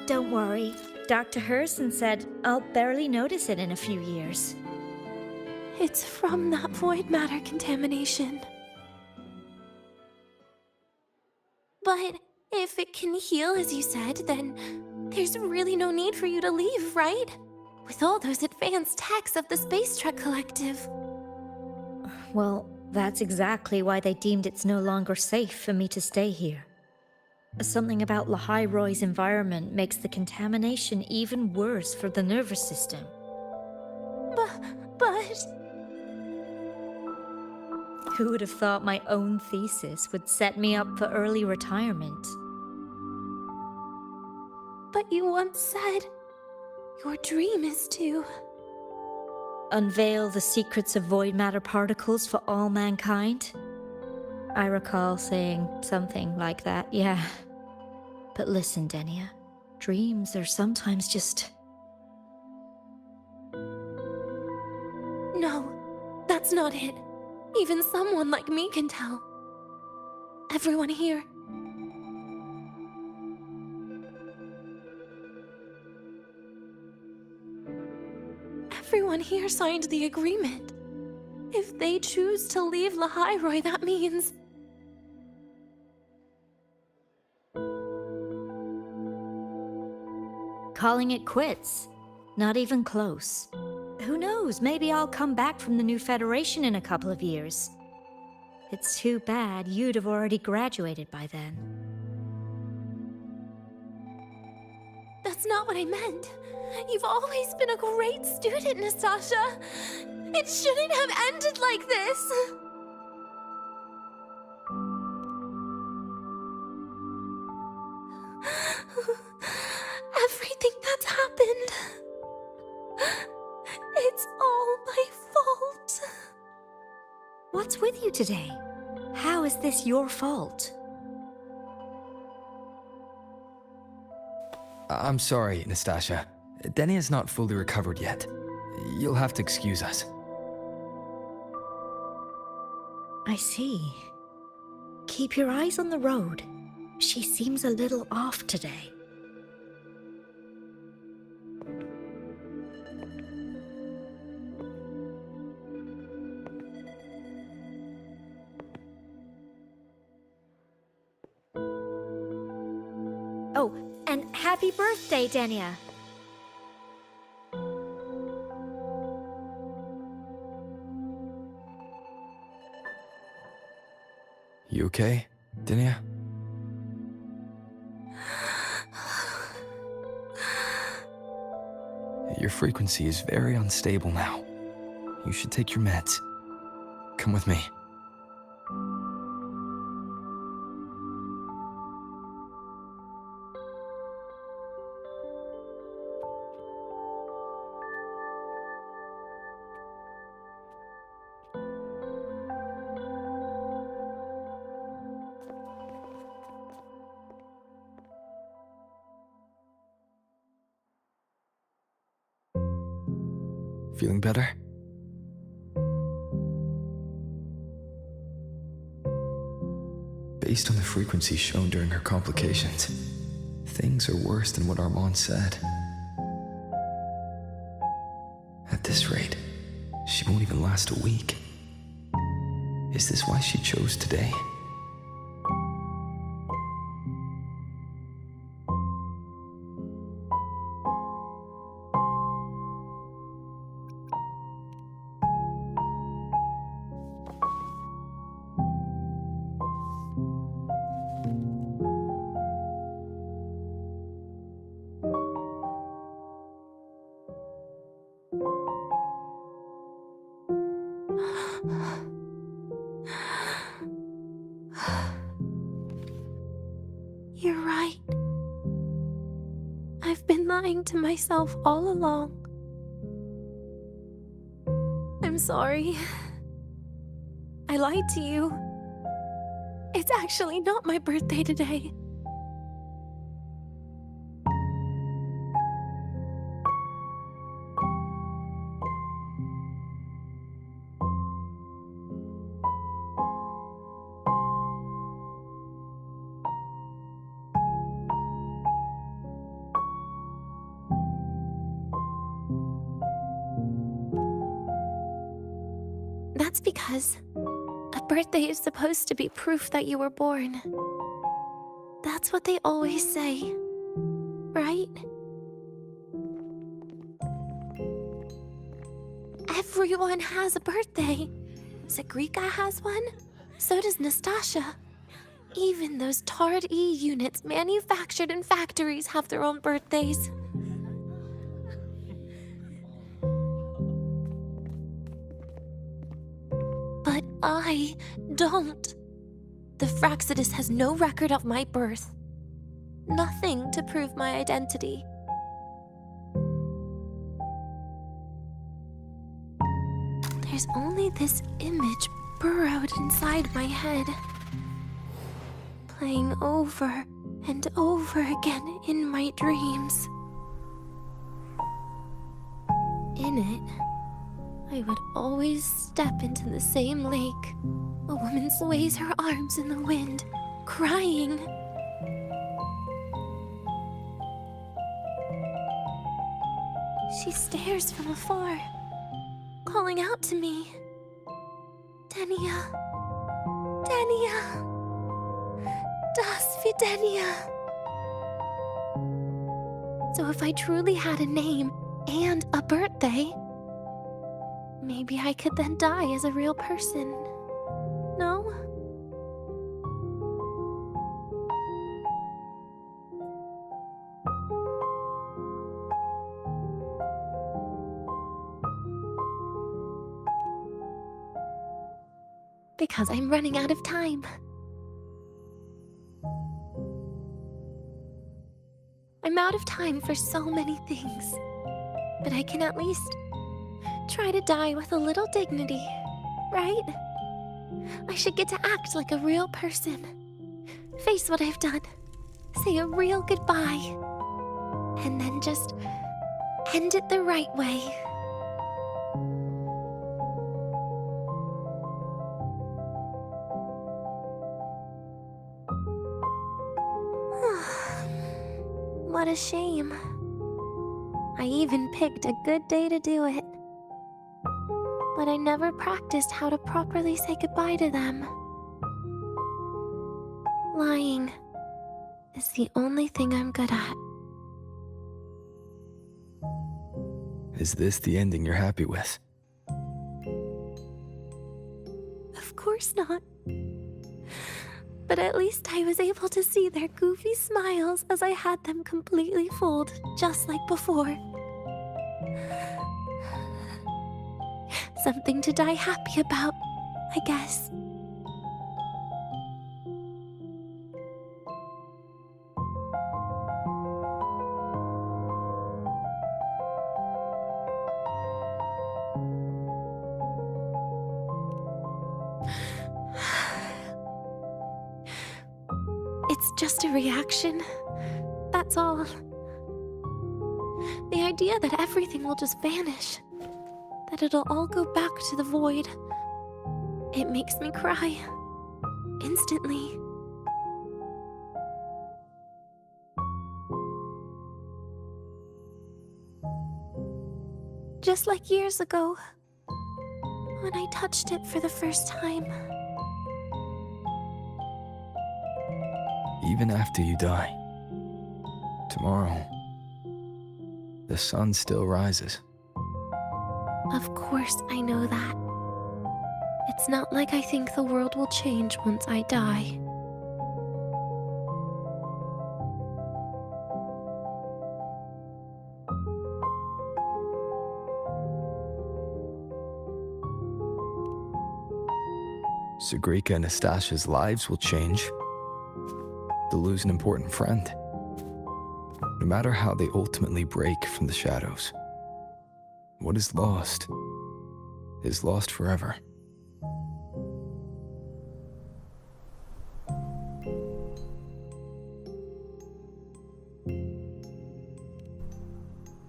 Don't worry, Dr. Herson said I'll barely notice it in a few years. It's from that void matter contamination. But if it can heal, as you said, then there's really no need for you to leave, right? With all those advanced techs of the Space Trek Collective. Well, that's exactly why they deemed it's no longer safe for me to stay here. Something about Lahai Roy's environment makes the contamination even worse for the nervous system. But... Who would have thought my own thesis would set me up for early retirement? But you once said your dream is to... Unveil the secrets of void matter particles for all mankind? I recall saying something like that, yeah. But listen, Dania, dreams are sometimes just... No, that's not it. Even someone like me can tell. Everyone here. Everyone here signed the agreement. If they choose to leave Lahai Roy, that means... Calling it quits. Not even close. Who knows, maybe I'll come back from the new Federation in a couple of years. It's too bad you'd have already graduated by then. That's not what I meant. You've always been a great student, Nastasha. It shouldn't have ended like this. Everything that's happened. It's all my fault. What's with you today? How is this your fault? I'm sorry, Nastasha. Denia's not fully recovered yet. You'll have to excuse us. I see. Keep your eyes on the road. She seems a little off today. Oh, and happy birthday, Denia. You okay, Denia? Your frequency is very unstable now. You should take your meds. Come with me. Feeling better? Based on the frequency shown during her complications, things are worse than what Armand said. At this rate, she won't even last a week. Is this why she chose today? You're right. I've been lying to myself all along. I'm sorry. I lied to you. It's actually not my birthday today. That's because a birthday is supposed to be proof that you were born. That's what they always say, right? Everyone has a birthday. Zagrika has one, so does Nastasha. Even those Tard E units manufactured in factories have their own birthdays. But I don't. The Fraxidus has no record of my birth. Nothing to prove my identity. There's only this image burrowed inside my head, playing over and over again in my dreams. In it, I would always step into the same lake. A woman sways her arms in the wind, crying. She stares from afar, calling out to me. Denia. Denia. Das Videnia. So if I truly had a name and a birthday, Maybe I could then die as a real person. No? Because I'm running out of time. I'm out of time for so many things. But I can at least try to die with a little dignity, right? I should get to act like a real person. Face what I've done. Say a real goodbye. And then just end it the right way. What a shame. I even picked a good day to do it. But I never practiced how to properly say goodbye to them. Lying is the only thing I'm good at. Is this the ending you're happy with? Of course not. But at least I was able to see their goofy smiles as I had them completely fooled, just like before. Something to die happy about, I guess. It's just a reaction. That's all. The idea that everything will just vanish, that it'll all go back to the void, it makes me cry. Instantly. Just like years ago, when I touched it for the first time. Even after you die, tomorrow, the sun still rises. Of course I know that. It's not like I think the world will change once I die. Sagrika and Nastasha's lives will change. They'll lose an important friend. No matter how they ultimately break from the shadows, what is lost forever.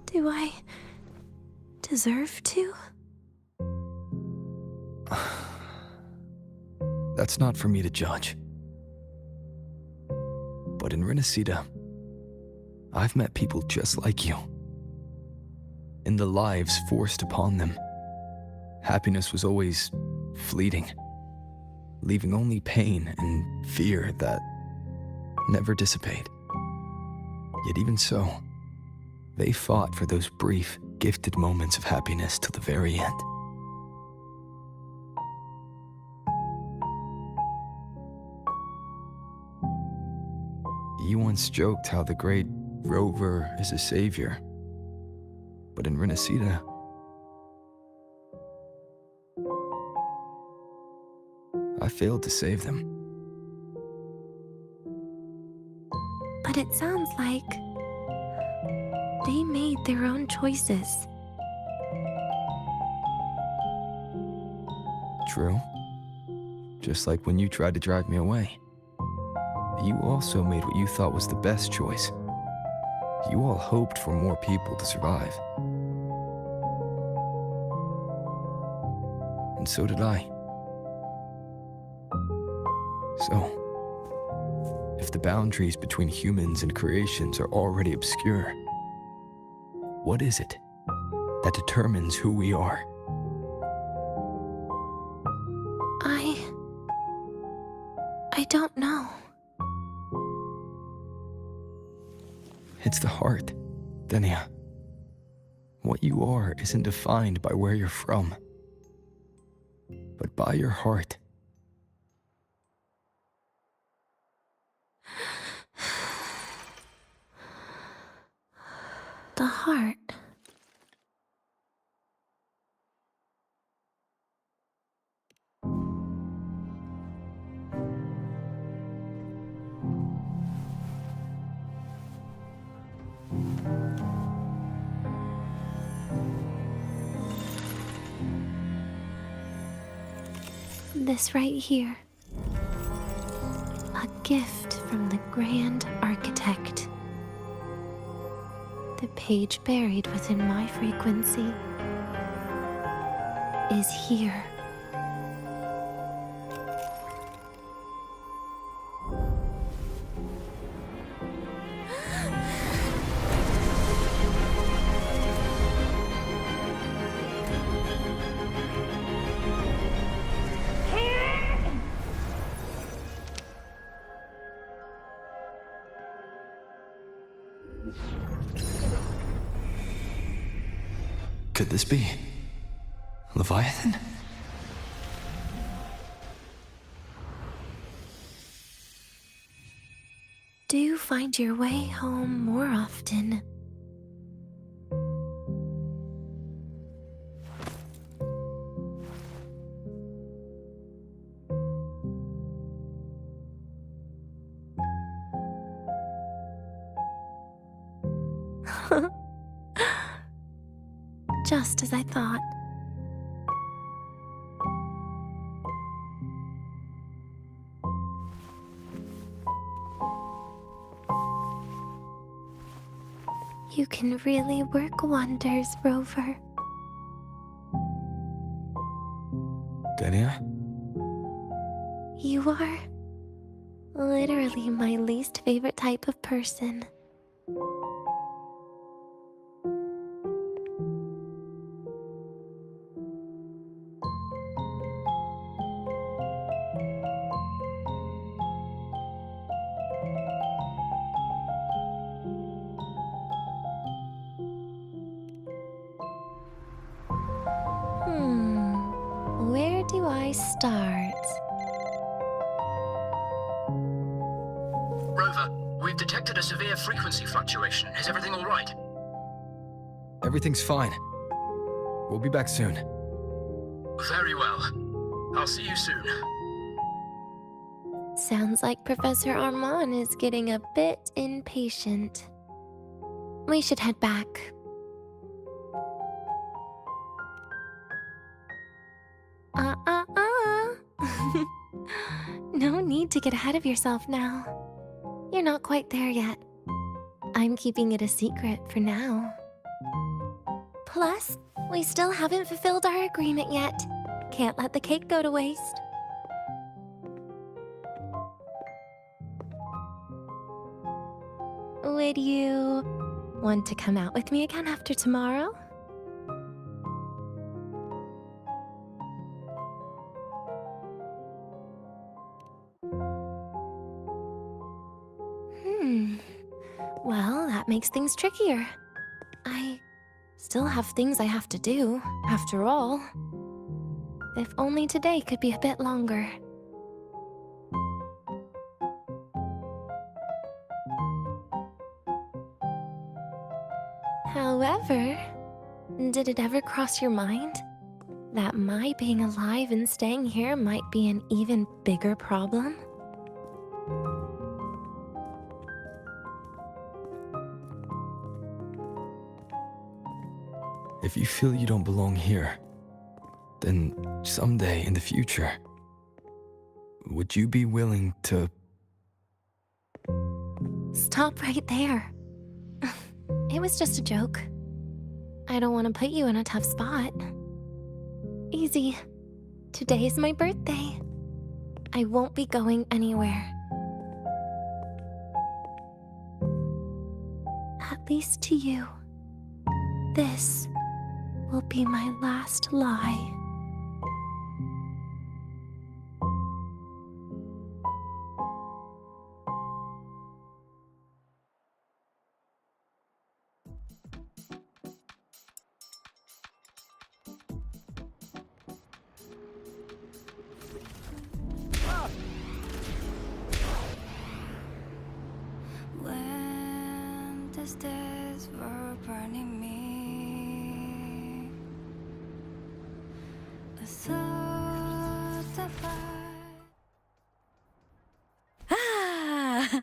Do I deserve to? That's not for me to judge. But in Renacida, I've met people just like you. In the lives forced upon them, happiness was always fleeting, leaving only pain and fear that never dissipate. Yet even so, they fought for those brief, gifted moments of happiness till the very end. You once joked how the great Rover is a savior, but in Renacida, I failed to save them. But it sounds like they made their own choices. True. Just like when you tried to drive me away. You also made what you thought was the best choice. You all hoped for more people to survive. And so did I. So, if the boundaries between humans and creations are already obscure, what is it that determines who we are? I don't know. It's the heart, Denia. What you are isn't defined by where you're from, but by your heart. The heart. This right here. A gift from the Grand Architect. The page buried within my frequency is here. Could this be Leviathan? Do you find your way home more often? Just as I thought. You can really work wonders, Rover. Denia? You are literally my least favorite type of person. Where do I start? Rover, we've detected a severe frequency fluctuation. Is everything all right? Everything's fine. We'll be back soon. Very well. I'll see you soon. Sounds like Professor Armand is getting a bit impatient. We should head back. No need to get ahead of yourself now. You're not quite there yet. I'm keeping it a secret for now. Plus, we still haven't fulfilled our agreement yet. Can't let the cake go to waste. Would you want to come out with me again after tomorrow? Well, that makes things trickier. I still have things I have to do, after all. If only today could be a bit longer. However, did it ever cross your mind that my being alive and staying here might be an even bigger problem? If you feel you don't belong here, then someday in the future, would you be willing to... Stop right there. It was just a joke. I don't want to put you in a tough spot. Easy. Today is my birthday. I won't be going anywhere. At least to you. This will be my last lie. fastest were burning me. I thought that Ah!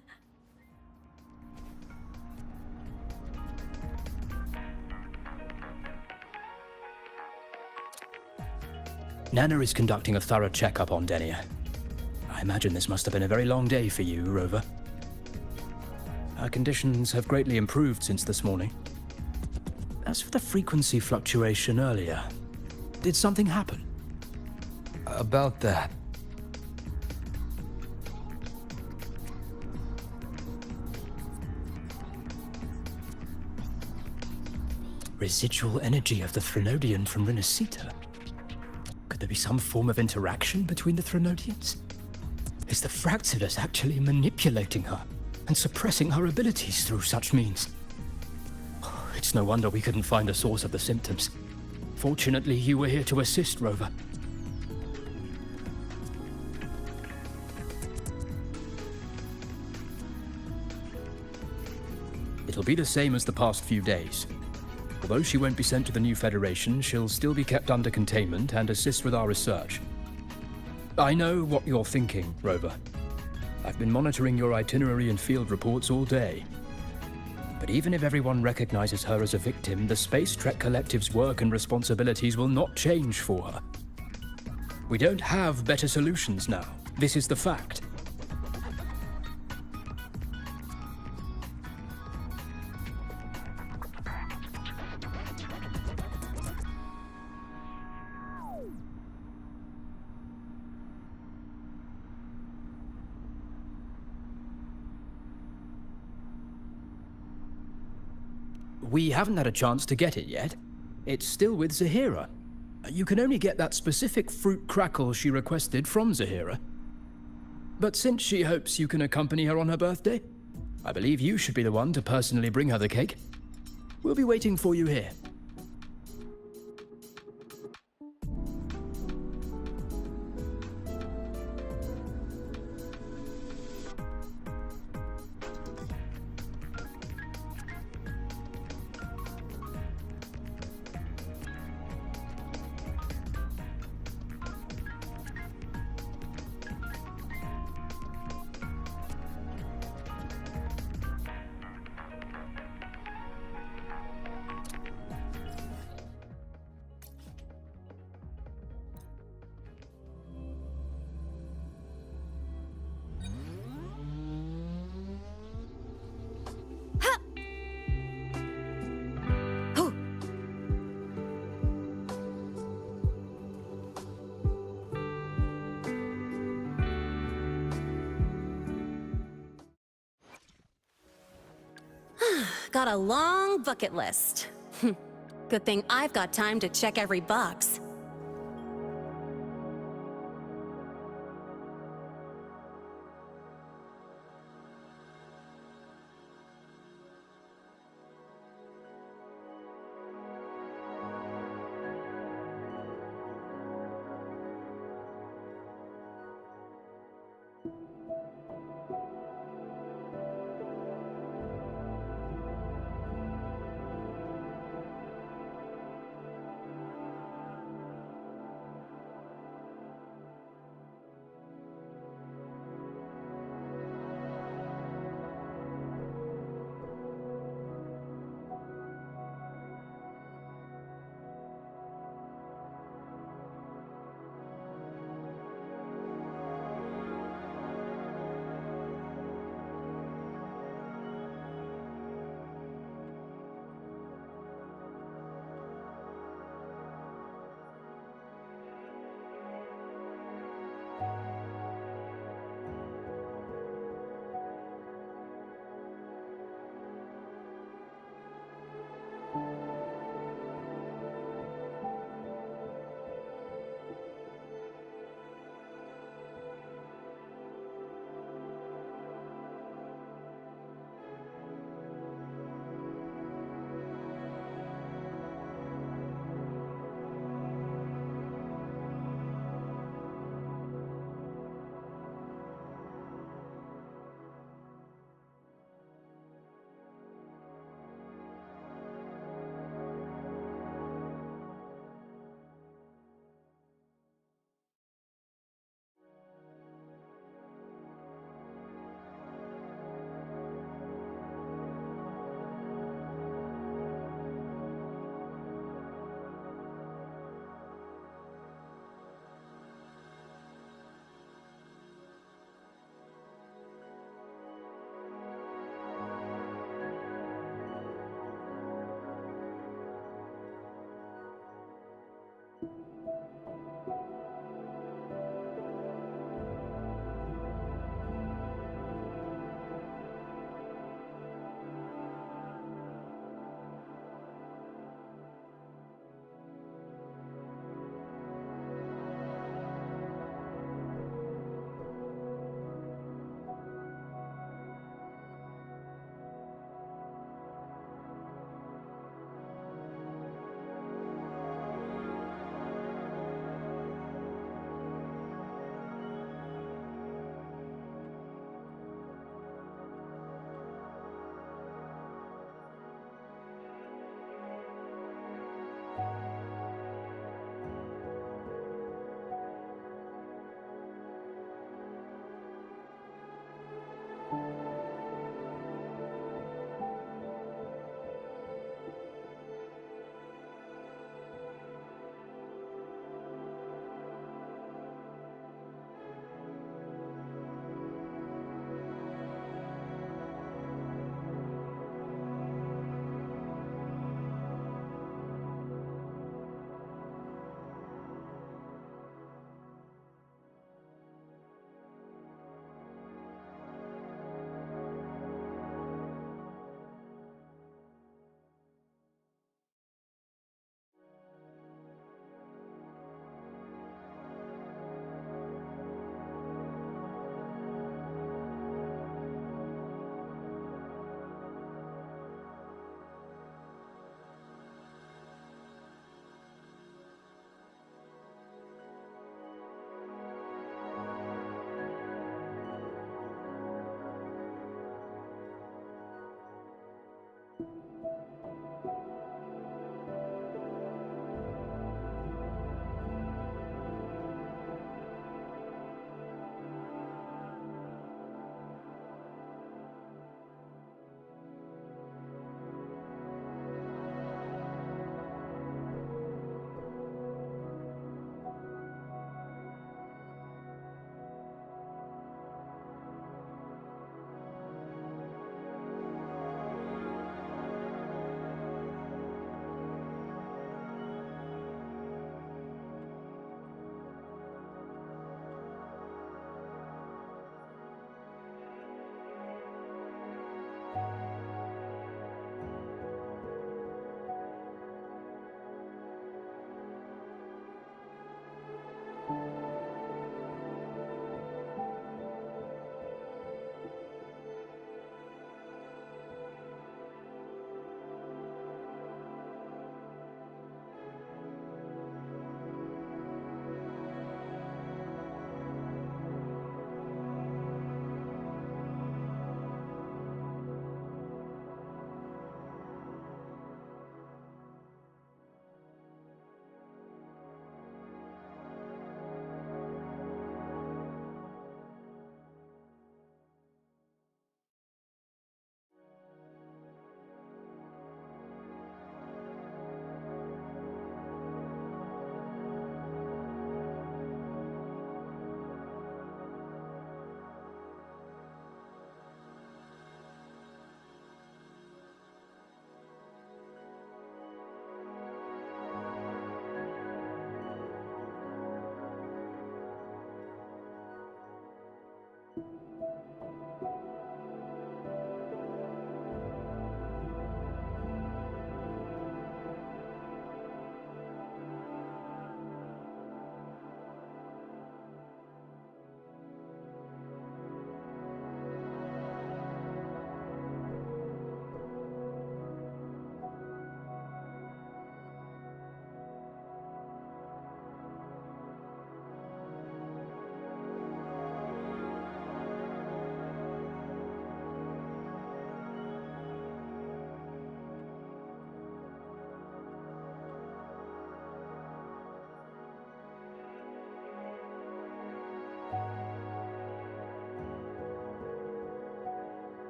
Nana is conducting a thorough checkup on Denia. I imagine this must have been a very long day for you, Rover. Her conditions have greatly improved since this morning. As for the frequency fluctuation earlier, did something happen? About that. Residual energy of the Threnodian from Renacita. Could there be some form of interaction between the Threnodians? Is the Fractilus actually manipulating her and suppressing her abilities through such means? It's no wonder we couldn't find a source of the symptoms. Fortunately, you were here to assist, Rover. It'll be the same as the past few days. Although she won't be sent to the new Federation, she'll still be kept under containment and assist with our research. I know what you're thinking, Rover. I've been monitoring your itinerary and field reports all day. But even if everyone recognizes her as a victim, the Space Trek Collective's work and responsibilities will not change for her. We don't have better solutions now. This is the fact. We haven't had a chance to get it yet. It's still with Zahira. You can only get that specific fruit crackle she requested from Zahira. But since she hopes you can accompany her on her birthday, I believe you should be the one to personally bring her the cake. We'll be waiting for you here. Got a long bucket list. Good thing I've got time to check every box.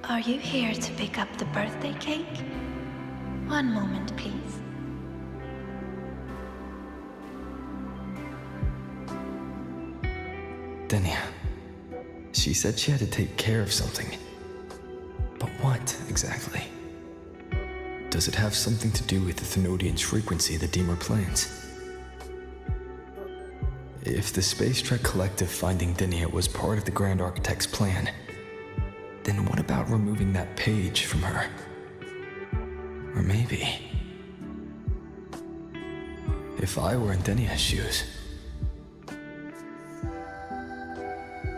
Are you here to pick up the birthday cake? One moment, please. Denia. She said she had to take care of something. But what, exactly? Does it have something to do with the Thenodian's frequency the Deemer plans? If the Space Trek Collective finding Denia was part of the Grand Architect's plan, then what about removing that page from her? Or maybe... if I were in Denia's shoes...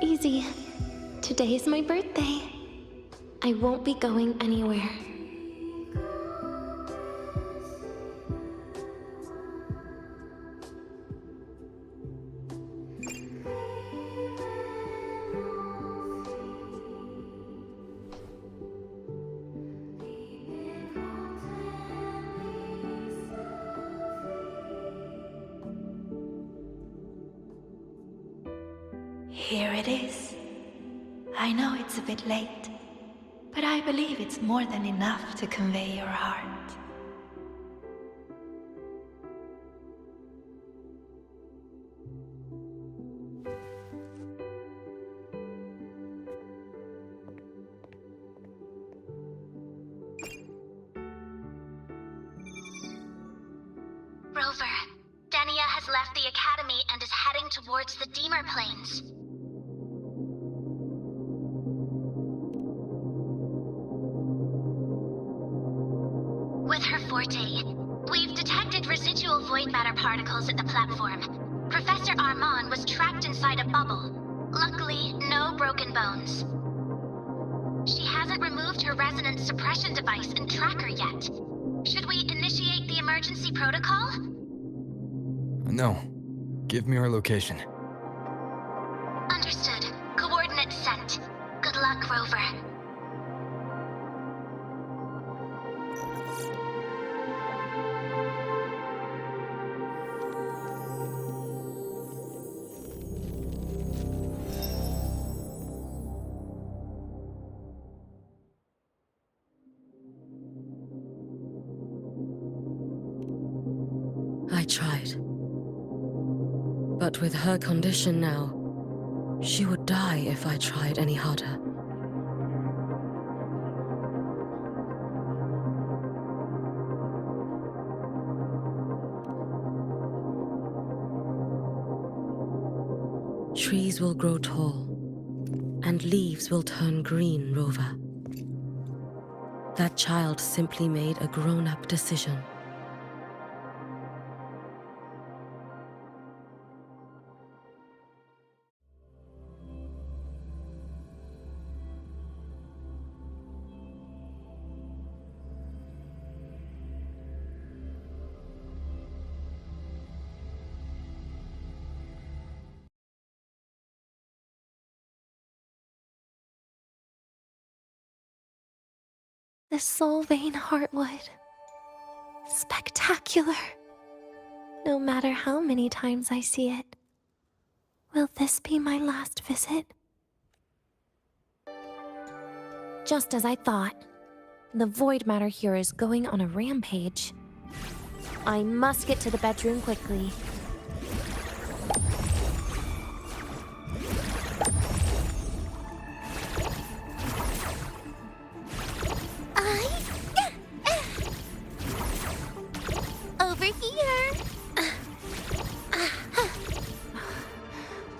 Easy. Today is my birthday. I won't be going anywhere. Here it is. I know it's a bit late, but I believe it's more than enough to convey your heart. Rover, Denia has left the Academy and is heading towards the Deemer Plains. With her forte, we've detected residual void matter particles at the platform. Professor Armand was trapped inside a bubble. Luckily, no broken bones. She hasn't removed her resonance suppression device and tracker yet. Should we initiate the emergency protocol? No. Give me her location. Understood. Coordinates sent. Good luck, Rover. I tried. But with her condition now, she would die if I tried any harder. Trees will grow tall, and leaves will turn green, Rover. That child simply made a grown-up decision. The Soul Vein Heartwood. Spectacular. No matter how many times I see it. Will this be my last visit? Just as I thought. The void matter here is going on a rampage. I must get to the bedroom quickly. Over here!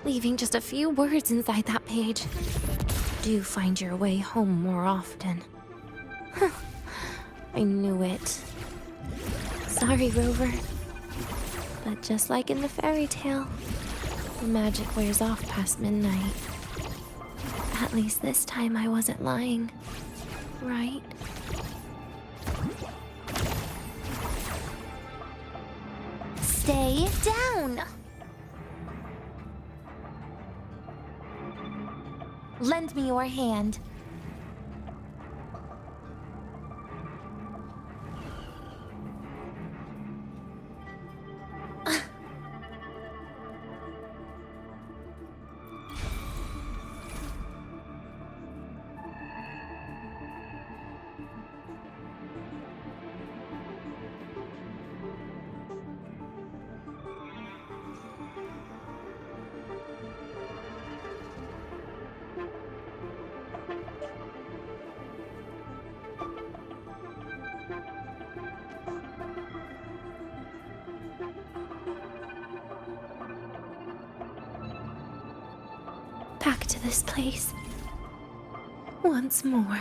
Leaving just a few words inside that page. Do find your way home more often. I knew it. Sorry, Rover. But just like in the fairy tale, the magic wears off past midnight. At least this time I wasn't lying. Right? Stay down! Lend me your hand. back to this place. Once more.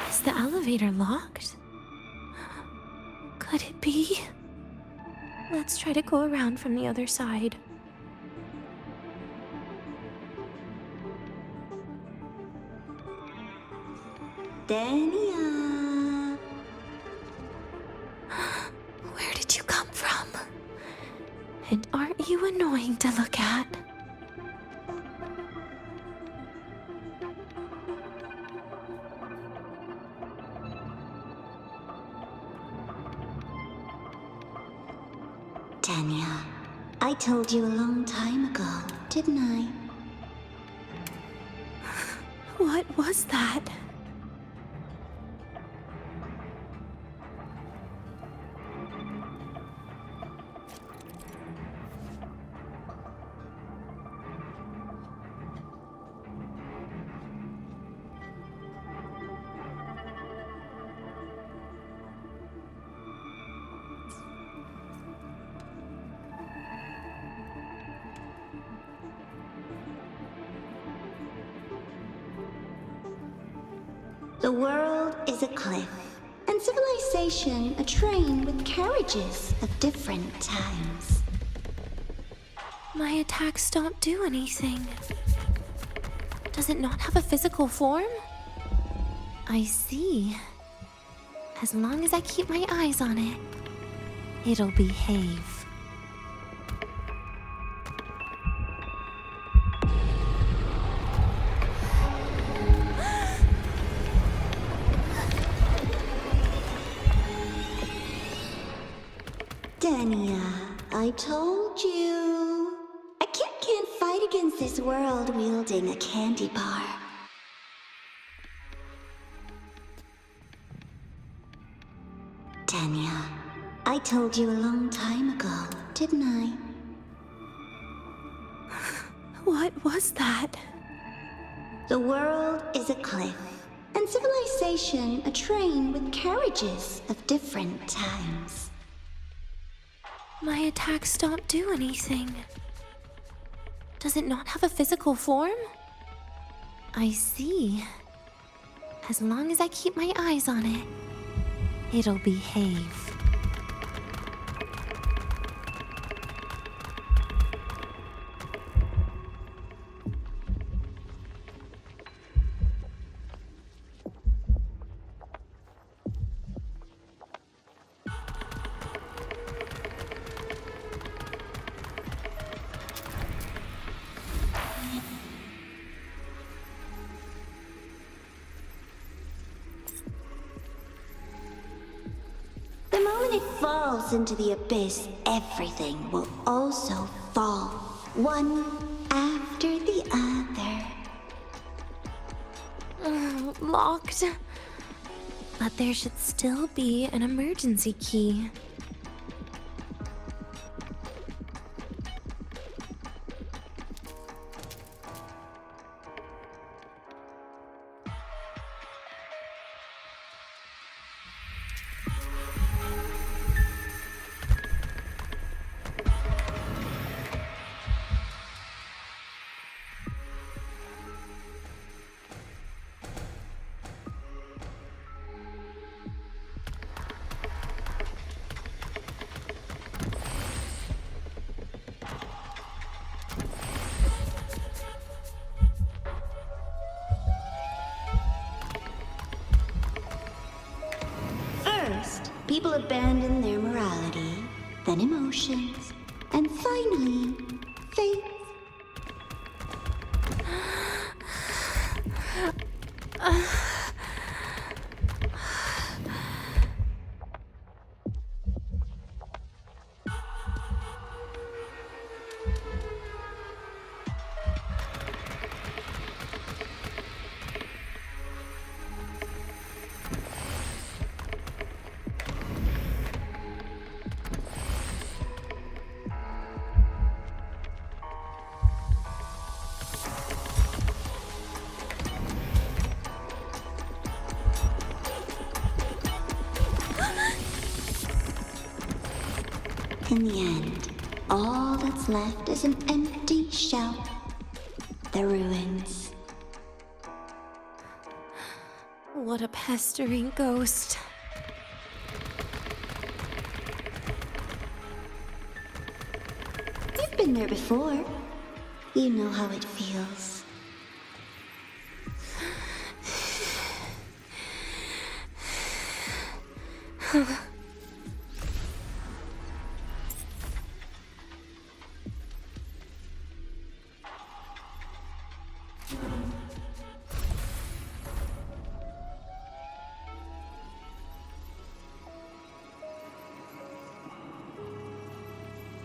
Is the elevator locked? Could it be? Let's try to go around from the other side. Dania. Where did you come from? And aren't you annoying to look at? Dania, I told you a long time ago, didn't I? What was that? The world is a cliff, and civilization a train with carriages of different times. My attacks don't do anything. Does it not have a physical form? I see. As long as I keep my eyes on it, it'll behave. Dania, I told you. A kid can't fight against this world wielding a candy bar. Dania, I told you a long time ago, didn't I? What was that? The world is a cliff, and civilization a train with carriages of different times. My attacks don't do anything. Does it not have a physical form? I see. As long as I keep my eyes on it, it'll behave. The moment it falls into the abyss, everything will also fall, one after the other. Locked. But there should still be an emergency key. First, people abandon their morality, then emotions, and finally, faith. In the end, all that's left is an empty shell. The ruins. What a pestering ghost. You've been there before. You know how it feels.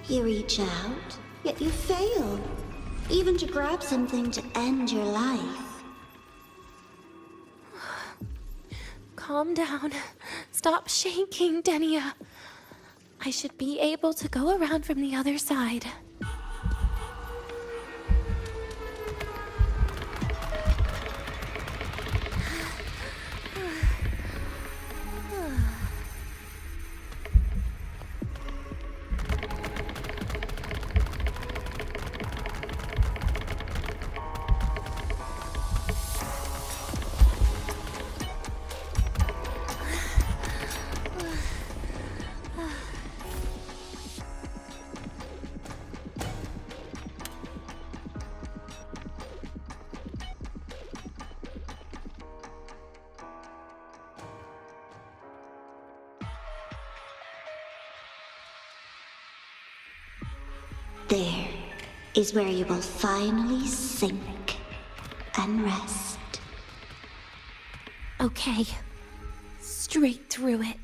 You reach out, yet you fail. Even to grab something to end your life. Calm down. Stop shaking, Denia. I should be able to go around from the other side. There is where you will finally sink and rest. Okay. Straight through it.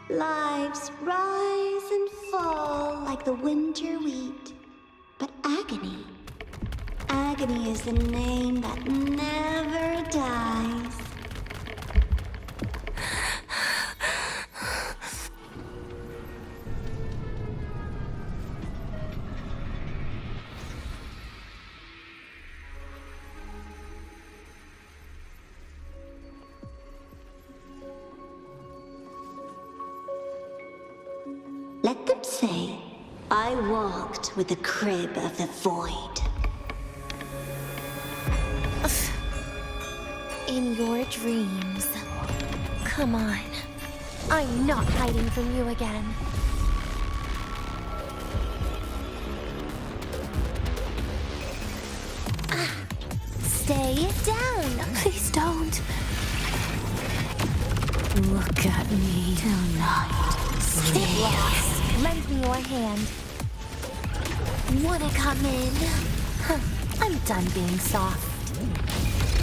Lives rise and fall like the winter wheat. But agony. Agony is the name that never dies. Let them say, I walked with the crib of the void. In your dreams. Come on. I'm not hiding from you again. Stay down. Please don't. Look at me tonight. Get lost. Lend me your hand. Wanna come in? Huh, I'm done being soft.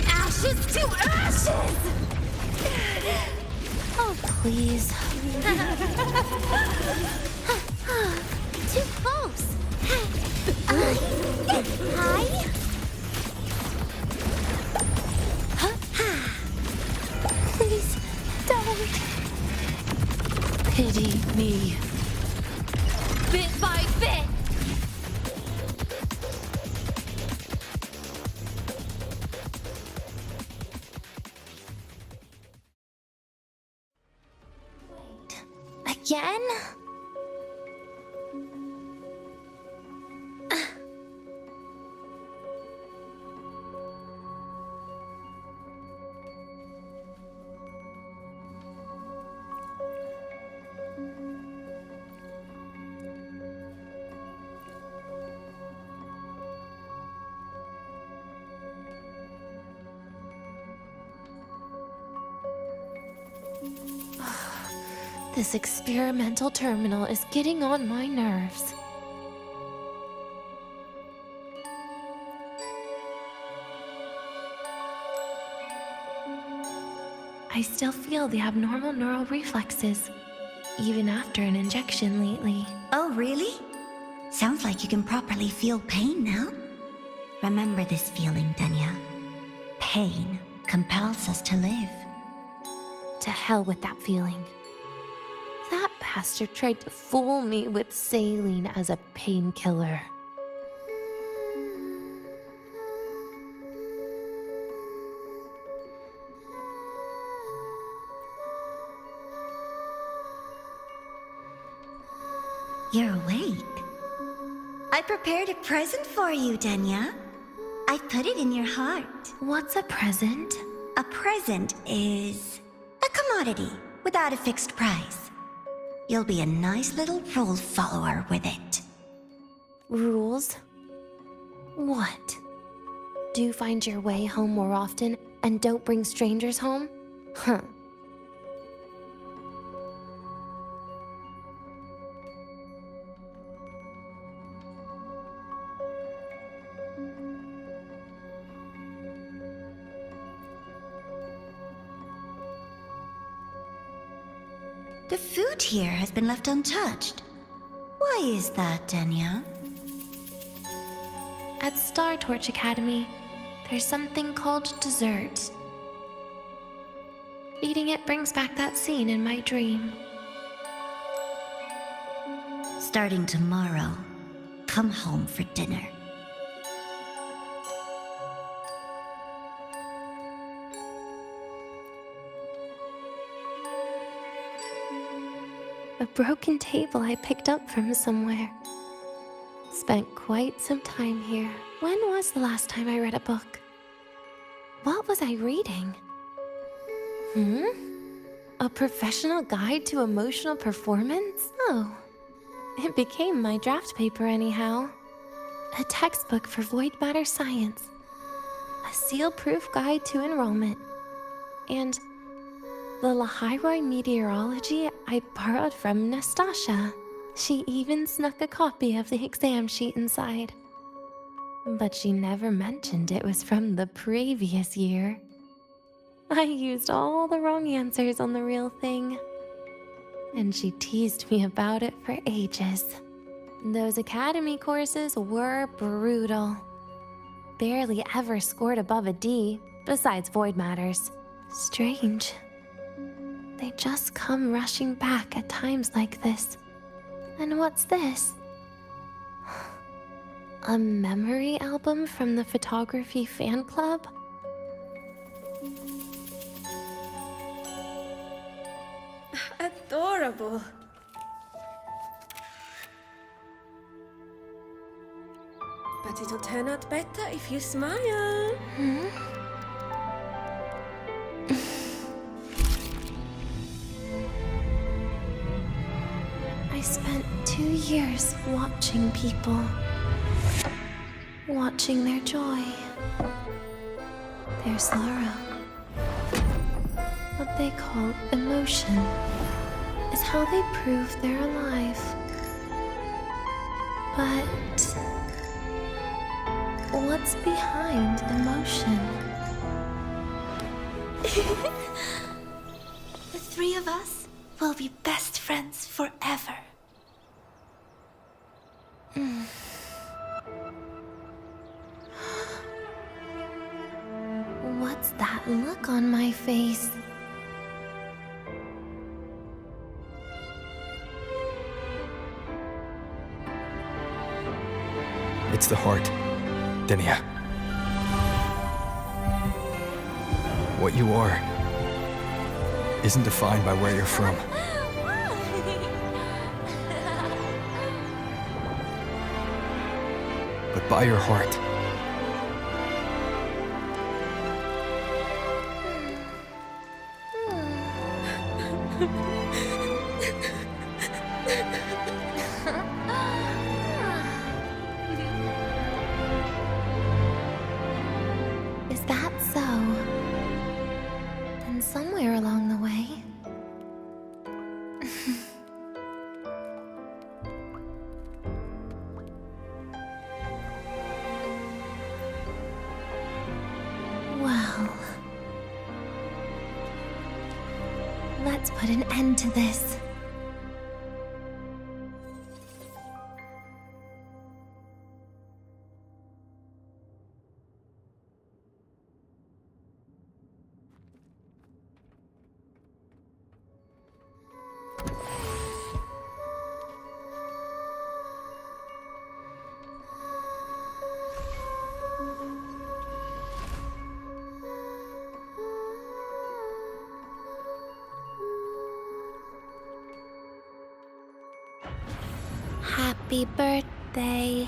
Ashes to ashes! Oh, please. Too close. Hi. Please don't. Pity me. Bit by bit. Again? This experimental terminal is getting on my nerves. I still feel the abnormal neural reflexes, even after an injection lately. Oh, really? Sounds like you can properly feel pain now. Remember this feeling, Denia. Pain compels us to live. To hell with that feeling. That bastard tried to fool me with saline as a painkiller. You're awake. I prepared a present for you, Denya. I put it in your heart. What's a present? A present is a commodity without a fixed price. You'll be a nice little rule follower with it. Rules? What? Do you find your way home more often and don't bring strangers home? Huh. The food here has been left untouched. Why is that, Denya? At Star Torch Academy, there's something called dessert. Eating it brings back that scene in my dream. Starting tomorrow, come home for dinner. A broken table I picked up from somewhere. Spent quite some time here. When was the last time I read a book? What was I reading? A professional guide to emotional performance? Oh, it became my draft paper anyhow. A textbook for void matter science. A seal-proof guide to enrollment. And the Lahairoi meteorology I borrowed from Nastasha. She even snuck a copy of the exam sheet inside. But she never mentioned it was from the previous year. I used all the wrong answers on the real thing. And she teased me about it for ages. Those academy courses were brutal. Barely ever scored above a D, besides void matters. Strange. They just come rushing back at times like this. And what's this? A memory album from the photography fan club? Adorable. But it'll turn out better if you smile. I spent 2 years watching people. Watching their joy. Their sorrow. What they call emotion is how they prove they're alive. But what's behind emotion? The three of us will be best friends forever. What's that look on my face? It's the heart, Denya. What you are isn't defined by where you're from. But by your heart. Is that so? Then somewhere along the way... Well... Let's put an end to this. Happy birthday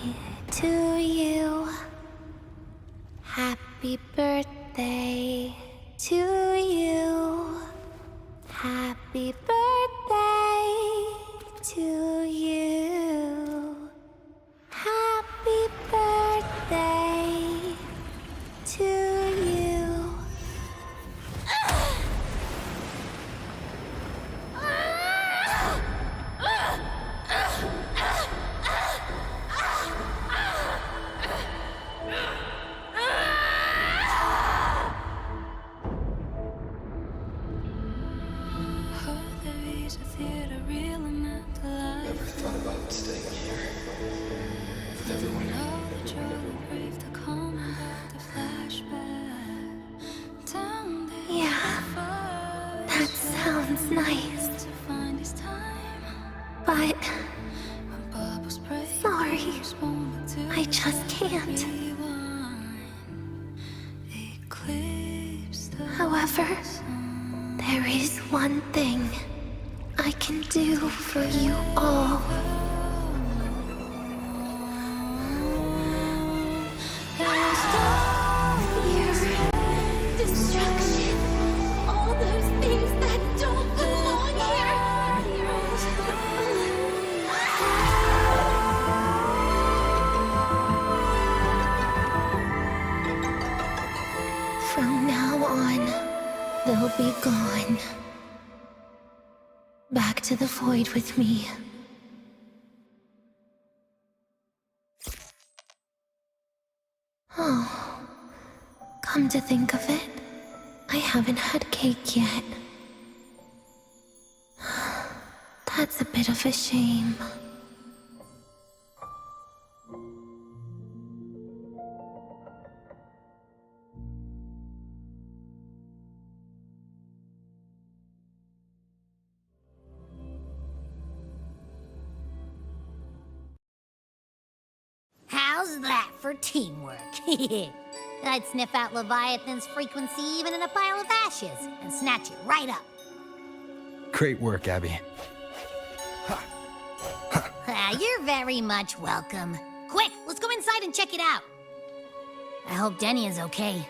to you. Happy birthday to you. Happy birthday to you. Happy birthday to you. Never thought about staying here. With everyone. Yeah, that sounds nice. But sorry, I just can't. However, there is one thing I can do for you all. Fear, destruction, all those things that don't belong here. From now on, they'll be gone. Back to the void with me. Oh, come to think of it, I haven't had cake yet. That's a bit of a shame. How's that for teamwork? I'd sniff out Leviathan's frequency even in a pile of ashes and snatch it right up. Great work, Abby. You're very much welcome. Quick, let's go inside and check it out. I hope Denny is okay.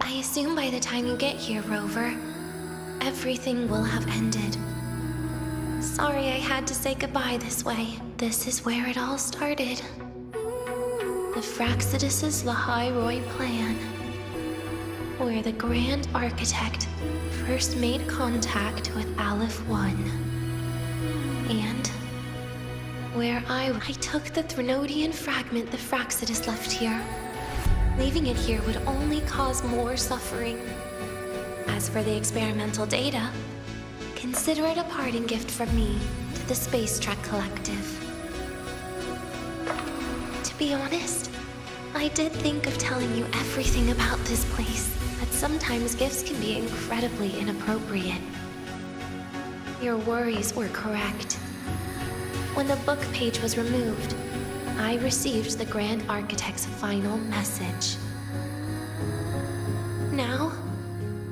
I assume by the time you get here, Rover, everything will have ended. Sorry I had to say goodbye this way. This is where it all started. The Fraxidus' Lahai plan. Where the Grand Architect first made contact with Aleph 1. And where I took the Threnodian fragment the Fraxidus left here. Leaving it here would only cause more suffering. As for the experimental data, consider it a parting gift from me to the Space Trek Collective. To be honest, I did think of telling you everything about this place, but sometimes gifts can be incredibly inappropriate. Your worries were correct. When the book page was removed, I received the Grand Architect's final message. Now,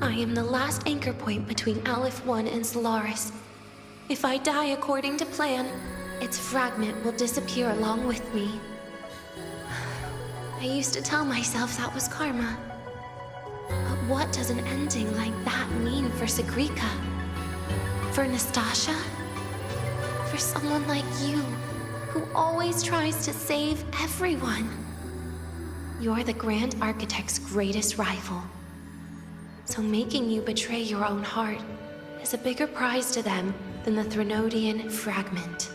I am the last anchor point between Aleph 1 and Solaris. If I die according to plan, its fragment will disappear along with me. I used to tell myself that was karma. But what does an ending like that mean for Sigrika? For Nastasha? For someone like you, who always tries to save everyone? You're the Grand Architect's greatest rival. So making you betray your own heart is a bigger prize to them than the Threnodian fragment.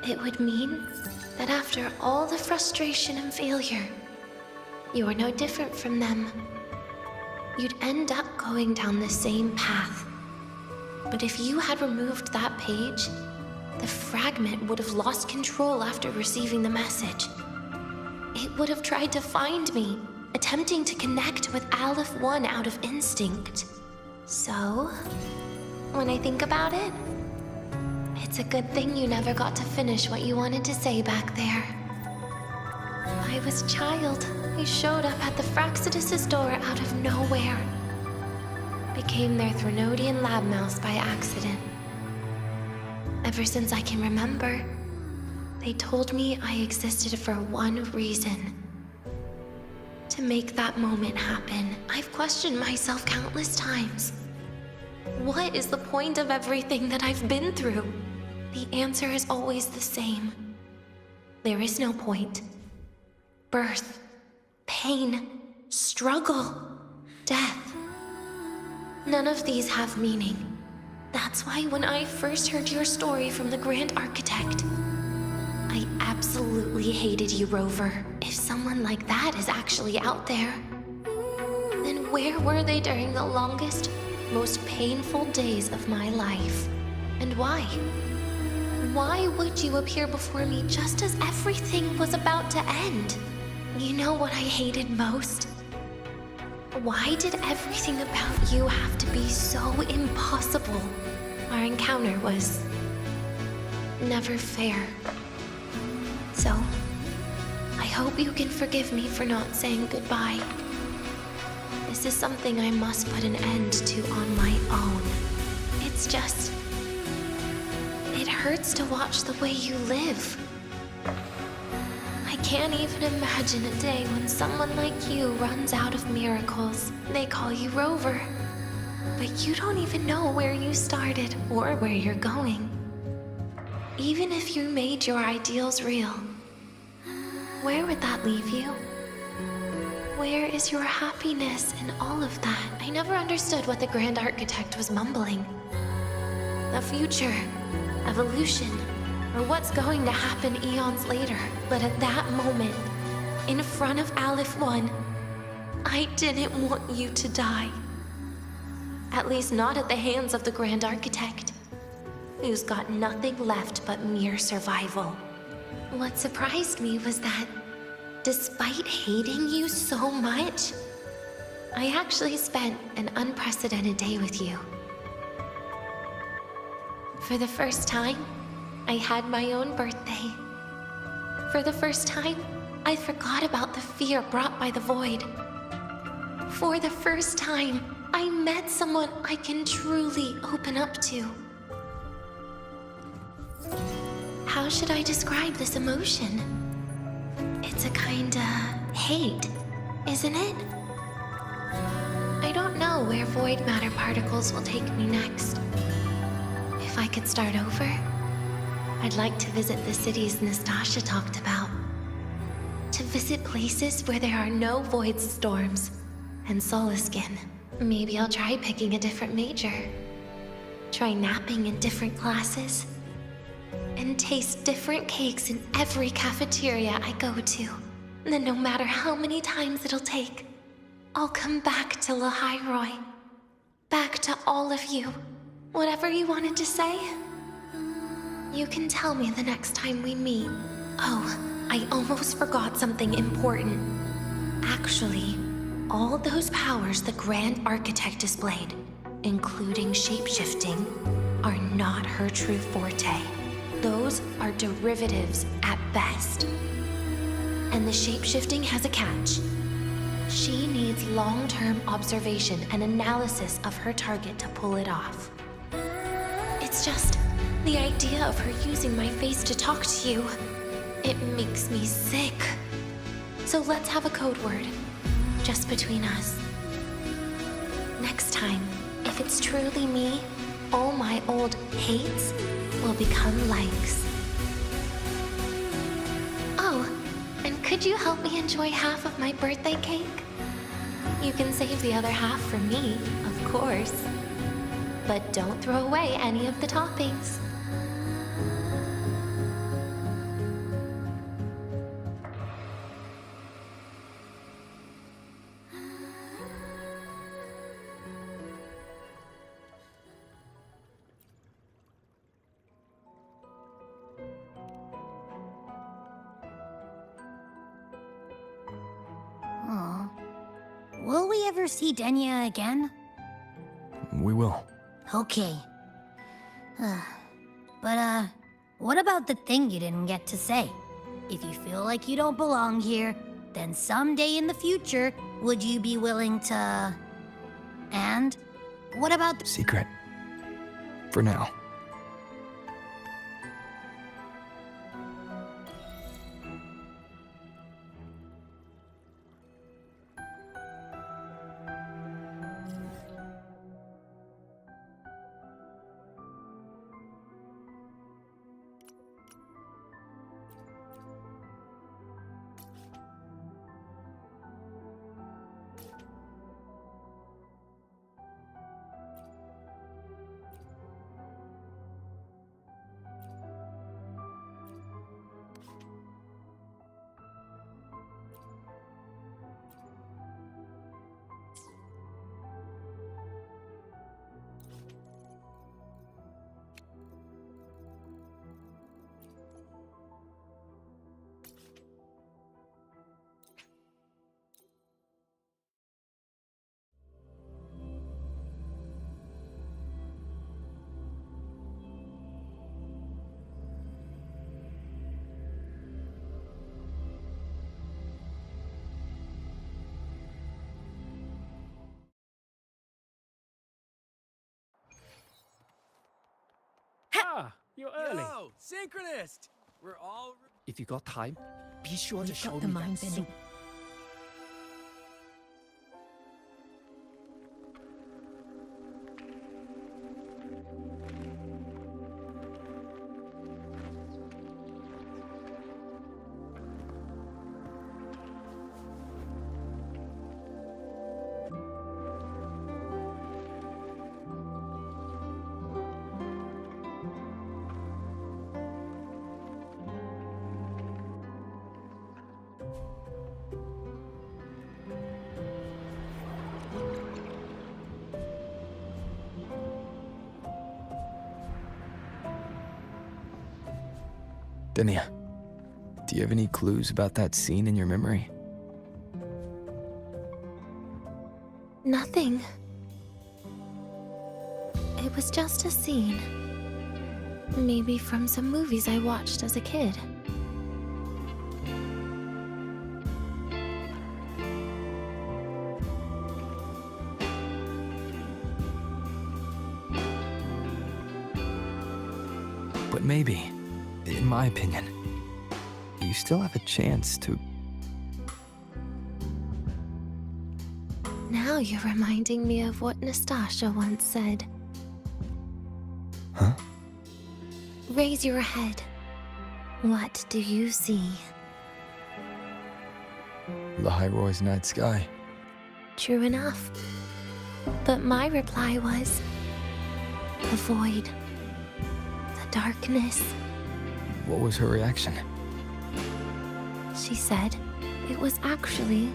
It would mean that after all the frustration and failure, you are no different from them. You'd end up going down the same path. But if you had removed that page, the fragment would have lost control after receiving the message. It would have tried to find me, attempting to connect with Aleph 1 out of instinct. So, when I think about it, it's a good thing you never got to finish what you wanted to say back there. I was a child. I showed up at the Fraxidus' door out of nowhere. Became their Threnodian lab mouse by accident. Ever since I can remember, they told me I existed for one reason. To make that moment happen, I've questioned myself countless times. What is the point of everything that I've been through? The answer is always the same. There is no point. Birth, pain, struggle, death. None of these have meaning. That's why when I first heard your story from the Grand Architect, I absolutely hated you, Rover. If someone like that is actually out there, then where were they during the longest, most painful days of my life? And why? Why would you appear before me just as everything was about to end? You know what I hated most? Why did everything about you have to be so impossible? Our encounter was never fair. So, I hope you can forgive me for not saying goodbye. This is something I must put an end to on my own. It's just... it hurts to watch the way you live. I can't even imagine a day when someone like you runs out of miracles. They call you Rover. But you don't even know where you started or where you're going. Even if you made your ideals real, where would that leave you? Where is your happiness in all of that? I never understood what the Grand Architect was mumbling. The future, evolution, or what's going to happen eons later. But at that moment, in front of Aleph 1, I didn't want you to die. At least not at the hands of the Grand Architect, who's got nothing left but mere survival. What surprised me was that, despite hating you so much, I actually spent an unprecedented day with you. For the first time, I had my own birthday. For the first time, I forgot about the fear brought by the void. For the first time, I met someone I can truly open up to. How should I describe this emotion? It's a kinda hate, isn't it? I don't know where void matter particles will take me next. If I could start over, I'd like to visit the cities Nastasha talked about. To visit places where there are no void storms and Solaskin. Maybe I'll try picking a different major. Try napping in different classes. And taste different cakes in every cafeteria I go to. Then no matter how many times it'll take, I'll come back to Lahairoi. Back to all of you. Whatever you wanted to say, you can tell me the next time we meet. Oh, I almost forgot something important. Actually, all those powers the Grand Architect displayed, including shapeshifting, are not her true forte. Those are derivatives at best. And the shapeshifting has a catch. She needs long-term observation and analysis of her target to pull it off. It's just the idea of her using my face to talk to you. It makes me sick. So let's have a code word, just between us. Next time, if it's truly me, all my old hates will become likes. Oh, and could you help me enjoy half of my birthday cake? You can save the other half for me, of course. But don't throw away any of the toppings. Aw. Will we ever see Denya again? We will. Okay. But, what about the thing you didn't get to say? If you feel like you don't belong here, then someday in the future, would you be willing to... And? What about the... Secret. For now. Ah, you're early. Yo, synchronist! We're all... If you got time, be sure to show me that soup. Denia, do you have any clues about that scene in your memory? Nothing. It was just a scene. Maybe from some movies I watched as a kid. But maybe, in my opinion, you still have a chance to... Now you're reminding me of what Nastasha once said. Huh? Raise your head. What do you see? The Hyroy's night sky. True enough. But my reply was... the void. The darkness. What was her reaction? She said it was actually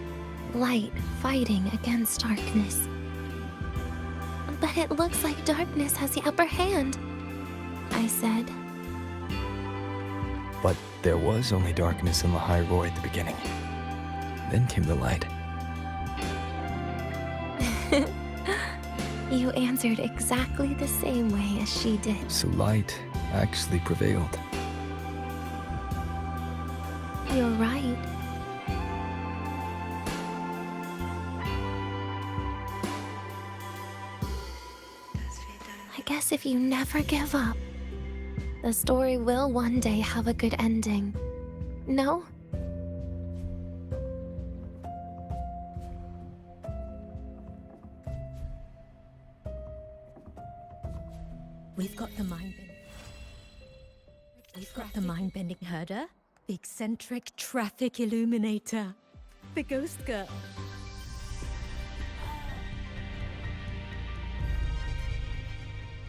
light fighting against darkness. But it looks like darkness has the upper hand, I said. But there was only darkness in Lahai at the beginning. Then came the light. You answered exactly the same way as she did. So light actually prevailed. You're right. I guess if you never give up, the story will one day have a good ending. No? We've got the mind-bending. We've got the mind-bending herder, the eccentric traffic illuminator, the ghost girl.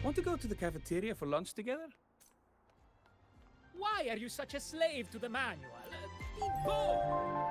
Want to go to the cafeteria for lunch together? Why are you such a slave to the manual? Go!